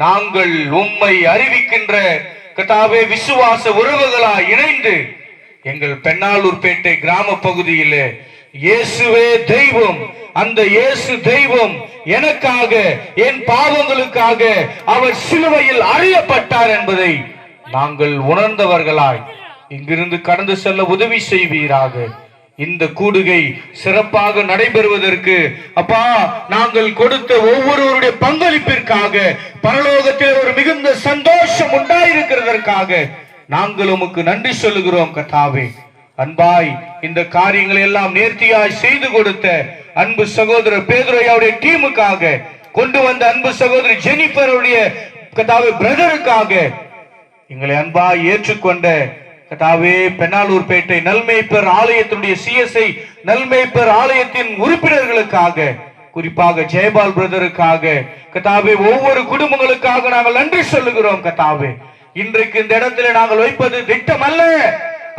நாங்கள் உம்மை அறிவிக்கின்ற கர்த்தாவே விசுவாச உறவுகளாய் இணைந்து எங்கள் பெண்ணாலூர்பேட்டை கிராம பகுதியிலே இயேசுவே தெய்வம், அந்த இயேசு தெய்வம் எனக்காக என் பாவங்களுக்காக அவர் சிலுவையில் அறையப்பட்டார் என்பதை நாங்கள் உணர்ந்தவர்களாய் இங்கிருந்து கடந்து செல்ல உதவி செய்வீராக. இந்த கூடுகை சிறப்பாக நடைபெறுவதற்கு அப்பா நாங்கள் கொடுத்த ஒவ்வொருவருடைய பங்களிப்பிற்காக பரலோகத்தில் ஒரு மிகுந்த சந்தோஷம் உண்டாயிருக்கிறதற்காக நாங்கள் உமக்கு நன்றி சொல்லுகிறோம் கர்த்தாவே. அன்பாய் இந்த காரியங்களை எல்லாம் நேர்த்தியாய் செய்து கொடுத்த அன்பு சகோதரர் பேதுரையாவுடைய டீமுக்காக, கொண்டு வந்த அன்பு சகோதரி ஜெனிஃபருடைய கர்த்தாவே பிரதருக்காக, எங்களை அன்பாய் ஏற்றுக்கொண்ட கர்த்தாவே பெண்ணாலூர்பேட்டை நல்மேய்ப்பர் ஆலயத்தினுடைய சிஎஸ்ஐ நல்மேய்ப்பர் ஆலயத்தின் உறுப்பினர்களுக்காக, குறிப்பாக ஜெயபால் பிரதருக்காக கர்த்தாவே ஒவ்வொரு குடும்பங்களுக்காக நாங்கள் நன்றி சொல்லுகிறோம் கர்த்தாவே. இன்றைக்கு இந்த இடத்துல நாங்கள் வைப்பது திட்டம் அல்ல,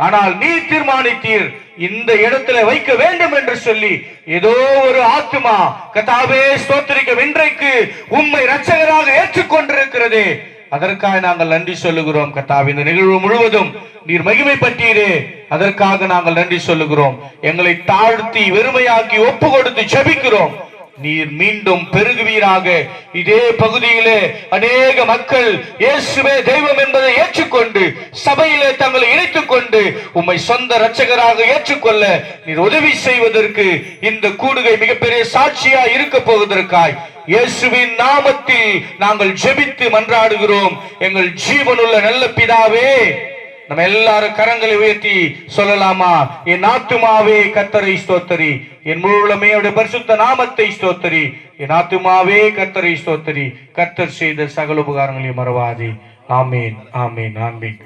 ஆனால் நீ தீர்மானித்தீர் இந்த இடத்துல வைக்க வேண்டும் என்று சொல்லி ஏதோ ஒரு ஆத்துமா கர்த்தாவே ஸ்தோத்திரிக்க இன்றைக்கு உம்மை இரட்சகராக ஏற்றுக்கொண்டிருக்கிறது. அதற்காக நாங்கள் நன்றி சொல்லுகிறோம் கர்த்தாவே. இந்த நிகழ்வு முழுவதும் நீர் மகிமைப்பட்டீரே, அதற்காக நாங்கள் நன்றி சொல்லுகிறோம். எங்களை தாழ்த்தி வெறுமையாக்கி ஒப்பு கொடுத்து ஜெபிக்கிறோம். நீர் மீண்டும் பெருகுவீராக. இதே பகுதியிலே அநேக மக்கள் இயேசுவே தெய்வம் என்பதை ஏற்றுக்கொண்டு சபையிலே தங்களை இணைத்துக் கொண்டு உம்மை சொந்த இரட்சகராக ஏற்றுக்கொள்ள நீர் உதவி செய்வதற்கு இந்த கூடுகை மிகப்பெரிய சாட்சியா இருக்க போவதற்காய் இயேசுவின் நாமத்தில் நாங்கள் ஜெபித்து மன்றாடுகிறோம். எங்கள் ஜீவனுள்ள நல்ல பிதாவே, நம்ம எல்லாரும் கரங்களை உயர்த்தி சொல்லலாமா? என் ஆத்துமாவே கர்த்தரை ஸ்தோத்தரி, என் முழுமே அவருடைய பரிசுத்த நாமத்தை ஸ்தோத்தரி. என் ஆத்துமாவே கர்த்தரை ஸ்தோத்தரி, கர்த்தர் செய்த சகல உபகாரங்களையும் மறவாதே. ஆமீன், ஆமீன், ஆமீன்.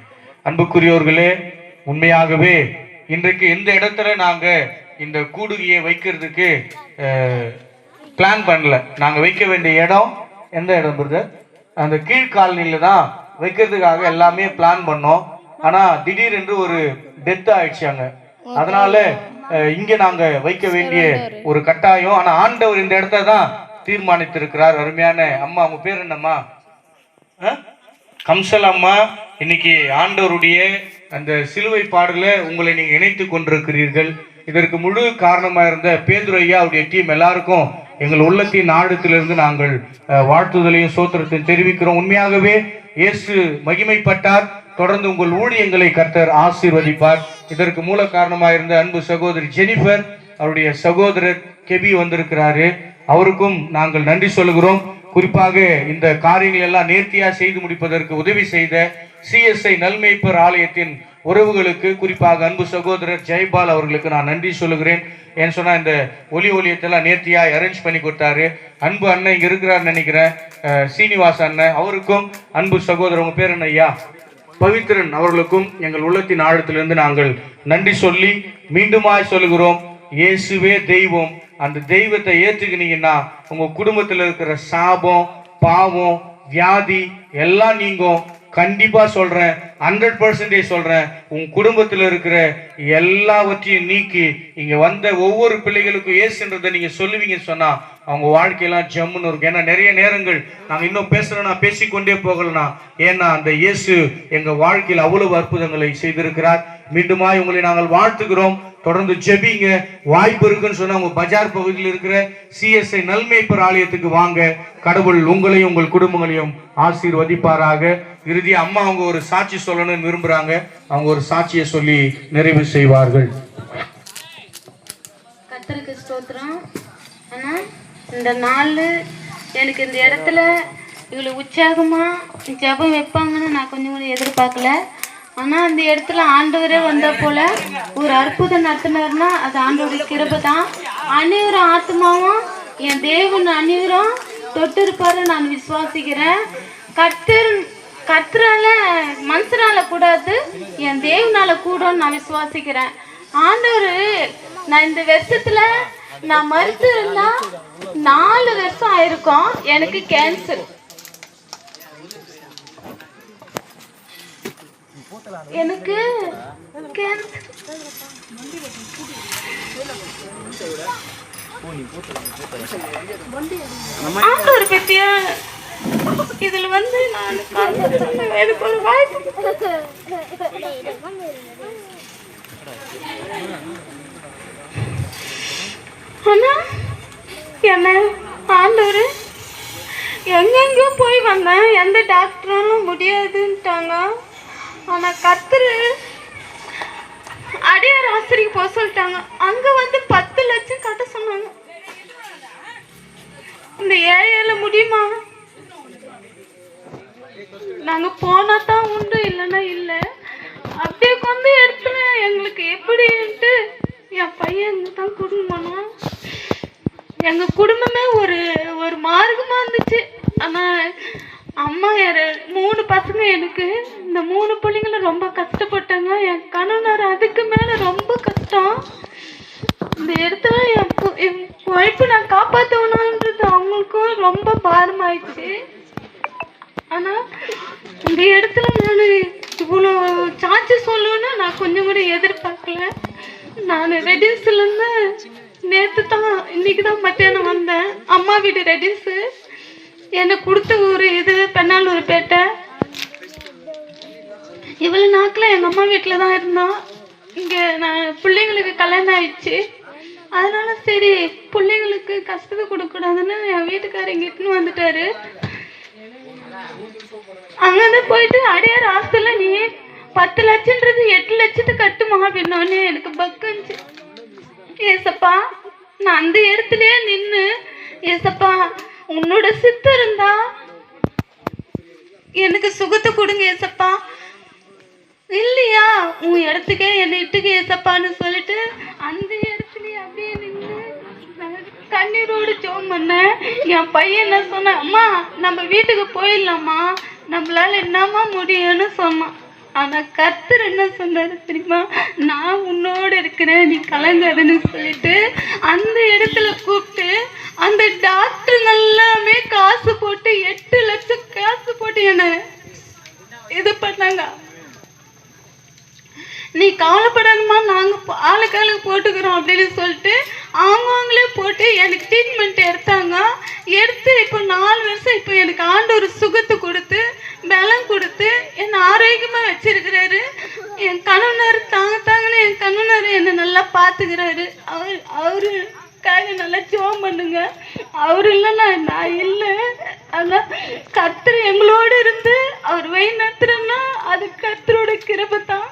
அன்புக்குரியவர்களே, உண்மையாகவே இன்றைக்கு இந்த இடத்துல நாங்க இந்த கூடுகையை வைக்கிறதுக்கு பிளான் பண்ணல. நாங்க வைக்க வேண்டிய இடம் எந்த இடம் பிரதர்? அந்த கீழ்காலனில தான் வைக்கிறதுக்காக எல்லாமே பிளான் பண்ணோம். ஆனா திடீரென்று ஒரு டெத் ஆயிடுச்சு அங்க, அதனால இங்க நாங்க வைக்க வேண்டிய ஒரு கட்டாயம். ஆனா ஆண்டவர் இந்த இடத்த தான் தீர்மானித்திருக்கிறார். அருமையான அம்மா, உங்க பேர் என்னம்மா? கம்சல் அம்மா. இன்னைக்கு ஆண்டவருடைய அந்த சிலுவை பாடல உங்களை நீங்க இணைத்து கொண்டிருக்கிறீர்கள். இதற்கு முழு காரணமா இருந்த பேதுரையா அவருடைய டீம் எல்லாருக்கும் எங்கள் உள்ளத்தின் ஆழத்திலிருந்து நாங்கள் வாழ்த்துதலையும் சோத்திரத்தையும் தெரிவிக்கிறோம். உண்மையாகவே இயேசு மகிமைப்பட்டார். தொடர்ந்து உங்கள் ஊழியங்களை கர்த்தர் ஆசீர்வதிப்பார். இதற்கு மூல காரணமாக இருந்த அன்பு சகோதரி ஜெனிஃபர், அவருடைய சகோதரர் கெபி வந்திருக்கிறாரு, அவருக்கும் நாங்கள் நன்றி சொல்லுகிறோம். குறிப்பாக இந்த காரியங்கள் எல்லாம் நேர்த்தியா செய்து முடிப்பதற்கு உதவி செய்த சிஎஸ்ஐ நல்மேய்ப்பர் ஆலயத்தின் உறவுகளுக்கு, குறிப்பாக அன்பு சகோதரர் ஜெயபால் அவர்களுக்கு நான் நன்றி சொல்லுகிறேன். ஏன்னு சொன்னா இந்த ஒலியத்தெல்லாம் நேர்த்தியா அரேஞ்ச் பண்ணி கொடுத்தாரு. அன்பு அண்ணன் இங்க இருக்கிறார் நினைக்கிறேன், சீனிவாச அண்ணன், அவருக்கும் அன்பு சகோதரர், உங்க பேர் என்ன ஐயா, பவித்ரன் அவர்களுக்கும் எங்கள் உள்ளத்தின் ஆழத்திலிருந்து நாங்கள் நன்றி சொல்லி மீண்டுமாய் சொல்லுகிறோம், இயேசுவே தெய்வம். அந்த தெய்வத்தை ஏற்றுக்கினீங்கன்னா உங்க குடும்பத்தில் இருக்கிற சாபம், பாவம், வியாதி எல்லாம் நீங்கும். கண்டிப்பா சொல்றேன், 100% சொல்றேன். உன் குடும்பத்தில் இருக்கிற எல்லாவற்றையும் நீக்கி இங்க வந்த ஒவ்வொரு பிள்ளைகளுக்கும் இயேசுன்றதை நீங்க சொல்லுவீங்கன்னு சொன்னா அவங்க வாழ்க்கையெல்லாம் ஜம்முன்னு இருக்கும். ஏன்னா நிறைய நேரங்கள் நாங்க இன்னும் பேசுறோம்னா பேசிக்கொண்டே போகலனா, ஏன்னா அந்த இயேசு எங்க வாழ்க்கையில் அவ்வளவு அற்புதங்களை செய்திருக்கிறார். மீண்டுமாய் உங்களை நாங்கள் வாழ்த்துகிறோம். தொடர்ந்து ஜெபிங்க. வாய்ப்பு இருக்குன்னு சொன்னா உங்க பஜார் பகுதியில் இருக்கிற சிஎஸ்ஐ நல்மேய்ப்பர் ஆலயத்துக்கு வாங்க. கடவுள் உங்களையும் உங்கள் குடும்பங்களையும் ஆசீர்வதிப்பாராக. இறுதி அம்மா அவங்க ஒரு சாட்சி சொல்லணும்னு விரும்புறாங்க. அவங்க ஒரு சாட்சியை சொல்லி நிறைவு செய்வார்கள். கர்த்தருக்கு ஸ்தோத்திரம். ஆனா இந்த நாள் எனக்கு இந்த இடத்துல இவ்வளவு உற்சாகமா ஜெபம் வைப்பாங்கன்னு நான் கொஞ்சம் கூட எதிர்பார்க்கல. ஆனா அந்த இடத்துல ஆண்டவரே வந்த போல ஒரு அற்புதம் நடத்தினார்னா அது ஆண்டவருடைய கிருபை தான். அனைவரும் ஆத்மாவும் என் தேவன் அனைவரும் தொட்டிருப்பாரு நான் விசுவாசிக்கிறேன். கர்த்தரால மனுஷனால கூடாது, என் தேவனால கூட நான் விசுவாசிக்கிறேன். ஆண்டவர் நான் இந்த வருஷத்துல நான் மருத்து இருந்தா 4 வருஷம் ஆயிருக்கும். எனக்கு கேன்சர், எனக்கு ஆண்டவர் பத்தியா இதுல வந்து நான் எனக்கு ஒரு வாய்ப்பு. ஆனா என்ன ஆண்டவர் எங்கெங்கயோ போய் வந்தேன், எந்த டாக்டராலும் முடியாதுன்ட்டாங்க. ஆனா கர்த்தர் அடியார் ஆசிரியர் போக சொல்லிட்டாங்க. அங்க வந்து 10 லட்சம் கட்ட சொன்னாங்க. இந்த ஏழையால முடியுமா? நாங்க போனா தான் உண்டு, இல்லைன்னா இல்லை. அப்படியே கொண்டு இடத்துல எங்களுக்கு எப்படின்ட்டு என் பையன் தான் குடும்பம். எங்க குடும்பமே ஒரு மார்க்கமா இருந்துச்சு. ஆனா அம்மா 3 பசங்க, எனக்கு இந்த 3 பிள்ளைங்களும் ரொம்ப கஷ்டப்பட்டாங்க. என் கணவர் அதுக்கு மேல ரொம்ப கஷ்டம். இந்த இடத்துல என் ஒய்ஃபை நான் காப்பாற்றணுன்றது அவங்களுக்கும் ரொம்ப பாரமாயிடுச்சு. ஆனா இந்த இடத்துல நான் இவ்வளோ சாட்சி சொல்லணும்னு நான் கொஞ்சம் கூட எதிர்பார்க்கல. நான் ரெடியூஸ்லேருந்து நேற்று தான், இன்னைக்கு தான் மத்தியானம் வந்தேன். அம்மா வீடு ரெடியூஸு எனக்கு கொடுத்த ஒரு இது பெண்ணாலூர் பேட்டை. இவ்வளோ நாட்கள் எங்கள் அம்மா வீட்டில் தான் இருந்தோம். இங்கே நான் பிள்ளைங்களுக்கு கல்யாணம் ஆயிடுச்சு. அதனால சரி பிள்ளைங்களுக்கு கஷ்டத்தை கொடுக்கக்கூடாதுன்னு என் வீட்டுக்காரர் இங்கே இட்டுன்னு வந்துட்டாரு. அங்கே போயிட்டு அடையார் ஹாஸ்டலில் நீ 10 லட்சம்ன்றது 8 லட்சத்துக்கு கட்டுமா அப்படின்னோடனே எனக்கு பக்குச்சு. ஏசப்பா நான் அந்த இடத்துலயே நின்று, ஏசப்பா உன்னோட சித்தம் இருந்தா எனக்கு சுகத்தை கொடுங்க ஏசப்பா, இல்லையா உன் இடத்துக்கே என்னை இட்டுக்கு ஏசப்பான்னு சொல்லிட்டு அந்த இடத்துலயே அப்படியே நின்று கண்ணீரோடு ஜெபம் பண்ணேன். என் பையன் என்ன சொன்னான், அம்மா நம்ம வீட்டுக்கு போயிடலாமா, நம்மளால என்னமா முடியும்னு சொன்னான். ஆனா கர்த்தர் என்ன சொன்னாரு தெரியுமா, நான் உன்னோட இருக்கிறேன் நீ கலங்காதுன்னு சொல்லிட்டு அந்த இடத்துல கூப்பிட்டு அந்த டாக்டருங்க எல்லாமே காசு போட்டு 8 லட்சம் காசு போட்டு என்ன இது பண்ணாங்க. நீ கவலைப்படாதம்மா நாங்கள் ஆளுக்காளுக்கு போட்டுக்கிறோம் அப்படின்னு சொல்லிட்டு அவங்களே போட்டு எனக்கு ட்ரீட்மெண்ட் எடுத்தாங்க. எடுத்து இப்போ 4 வருஷம் இப்போ எனக்கு ஆண்டவர் சுகத்தை கொடுத்து பலம் கொடுத்து என்னை ஆரோக்கியமாக வச்சிருக்கிறாரு. என் கணவனார் தாங்கன்னு என் கணவனார் என்னை நல்லா பார்த்துக்கிறாரு. அவருக்காக நல்லா ஜெபம் பண்ணுங்க. அவர் இல்லைன்னா நான் இல்லை. ஆனால் கர்த்தர் எங்களோடு இருந்து அவர் வழி நடத்துறோம்னா அது கர்த்தரோட கிருபை தான்.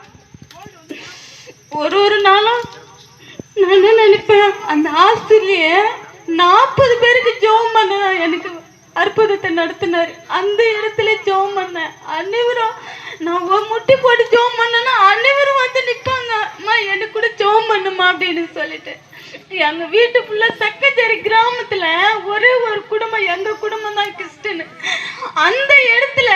ஒரு நாளும் நான் நினைப்பேன் அந்த ஹாஸ்டல்லையே 40 பேருக்கு ஜெபம் பண்ண எனக்கு அற்புதத்தை நடத்தினாரு. அந்த இடத்துல ஜெபம் பண்ணேன். அனைவரும் நான் முட்டி போட்டு ஜெபம் பண்ணேன்னா அனைவரும் வந்து நிற்பாங்க, அம்மா எனக்கு கூட ஜெபம் பண்ணுமா அப்படின்னு சொல்லிட்டு. எங்க வீட்டு ஃபுல்லா சக்கச்சேரி கிராமத்துல ஒரே ஒரு குடும்பம், எங்க குடும்பம் தான் கிறிஸ்டின். அந்த இடத்துல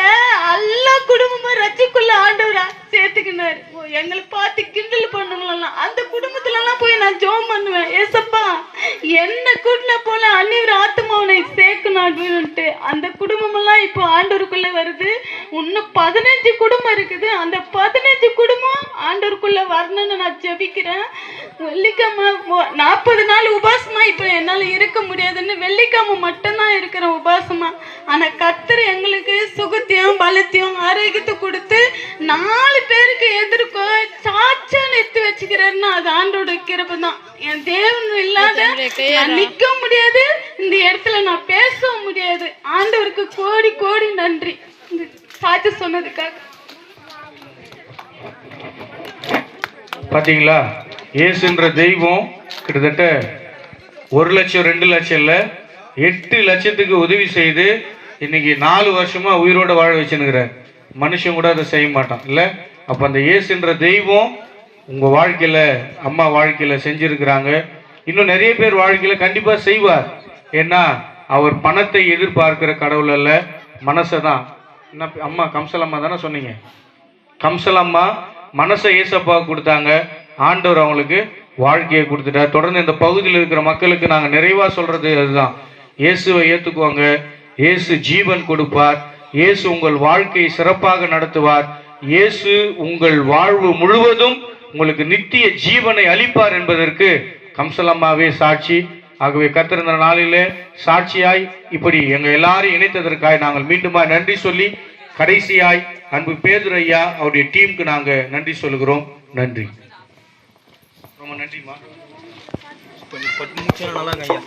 எல்லா குடும்பமும் ரட்சிக்குள்ள ஆண்டவரா சேர்த்துக்கினாரு. எங்களை பார்த்து கிண்டல் பண்ணுங்களெல்லாம் அந்த குடும்பத்துல எல்லாம் போய் நான் ஜெபம் பண்ணுவேன். ஏசப்பா என்ன கூட்டின போல அன்னிவர் ஆத்மாவனை சேர்க்கணும் அப்படின்ட்டு. அந்த குடும்பம் எல்லாம் இப்போ ஆண்டவருக்குள்ள வருது. இன்னும் 15 குடும்பம் இருக்குது. அந்த 15 குடும்பம் ஆண்டவருக்குள்ள வரணும்னு நான் ஜெபிக்கிறேன். வெள்ளிக்கிழமை 40 நாள் உபாசமா இப்போ என்னால் இருக்க முடியாதுன்னு வெள்ளிக்கிழமை மட்டும்தான் இருக்கிறேன் உபாசமா. ஆனா கர்த்தர் எங்களுக்கு சுகத்தையும் பலத்தையும் ஆரோக்கியத்தை கொடுத்து 4 பேருக்கு எதிர்க்கோ சாட்சான்னு எடுத்து வச்சுக்கிறாருன்னா அது ஆண்டோட கிருபை தான். என் தேவன் இல்லாத நான் நிற்க முடியாது, இந்த இடத்துல நான் பேசவும் முடியாது. ஆண்டவருக்கு கோடி கோடி நன்றி இந்த சாட்சி சொன்னதுக்காக. பாத்தீங்களா, இயேசுன்ற தெய்வம் கிட்டத்தட்ட 1 லட்சம் 2 லட்சம் இல்ல 8 லட்சத்துக்கு உதவி செய்து இன்னைக்கு 4 வருஷமா உயிரோட வாழ வச்சுனுக்கிறார். மனுஷன் கூட அதை செய்ய மாட்டான் இல்ல. அப்ப அந்த இயேசுன்ற தெய்வம் உங்க வாழ்க்கையில, அம்மா வாழ்க்கையில செஞ்சிருக்கிறாங்க. இன்னும் நிறைய பேர் வாழ்க்கையில கண்டிப்பா செய்வார். ஏன்னா அவர் பணத்தை எதிர்பார்க்கிற கடவுள் அல்ல, மனசை தான். என்ன அம்மா கம்சலம்மா தானே சொன்னீங்க? கம்சலம்மா மனசை ஏசப்பா கொடுத்தாங்க. ஆண்டவர் அவங்களுக்கு வாழ்க்கையை கொடுத்துட்டார். தொடர்ந்து இந்த பகுதியில் இருக்கிற மக்களுக்கு நாங்கள் நிறைவா சொல்றது அதுதான், இயேசுவை ஏற்றுக்குவாங்க. இயேசு ஜீவன் கொடுப்பார். இயேசு உங்கள் வாழ்க்கையை சிறப்பாக நடத்துவார். இயேசு உங்கள் வாழ்வு முழுவதும் உங்களுக்கு நித்திய ஜீவனை அளிப்பார் என்பதற்கு கம்சலம்மாவே சாட்சி. ஆகவே கர்த்தர் இந்த நாளிலே சாட்சியாய் இப்படி எங்க எல்லாரும் இணைத்ததற்காக நாங்கள் மீண்டுமா நன்றி சொல்லி கடைசியாய் அன்பு பேதுரு ஐயா அவருடைய டீமுக்கு நாங்க நன்றி சொல்லுகிறோம். நன்றி, ரொம்ப நன்றிமா. கொஞ்சம் நல்லா ஐயா.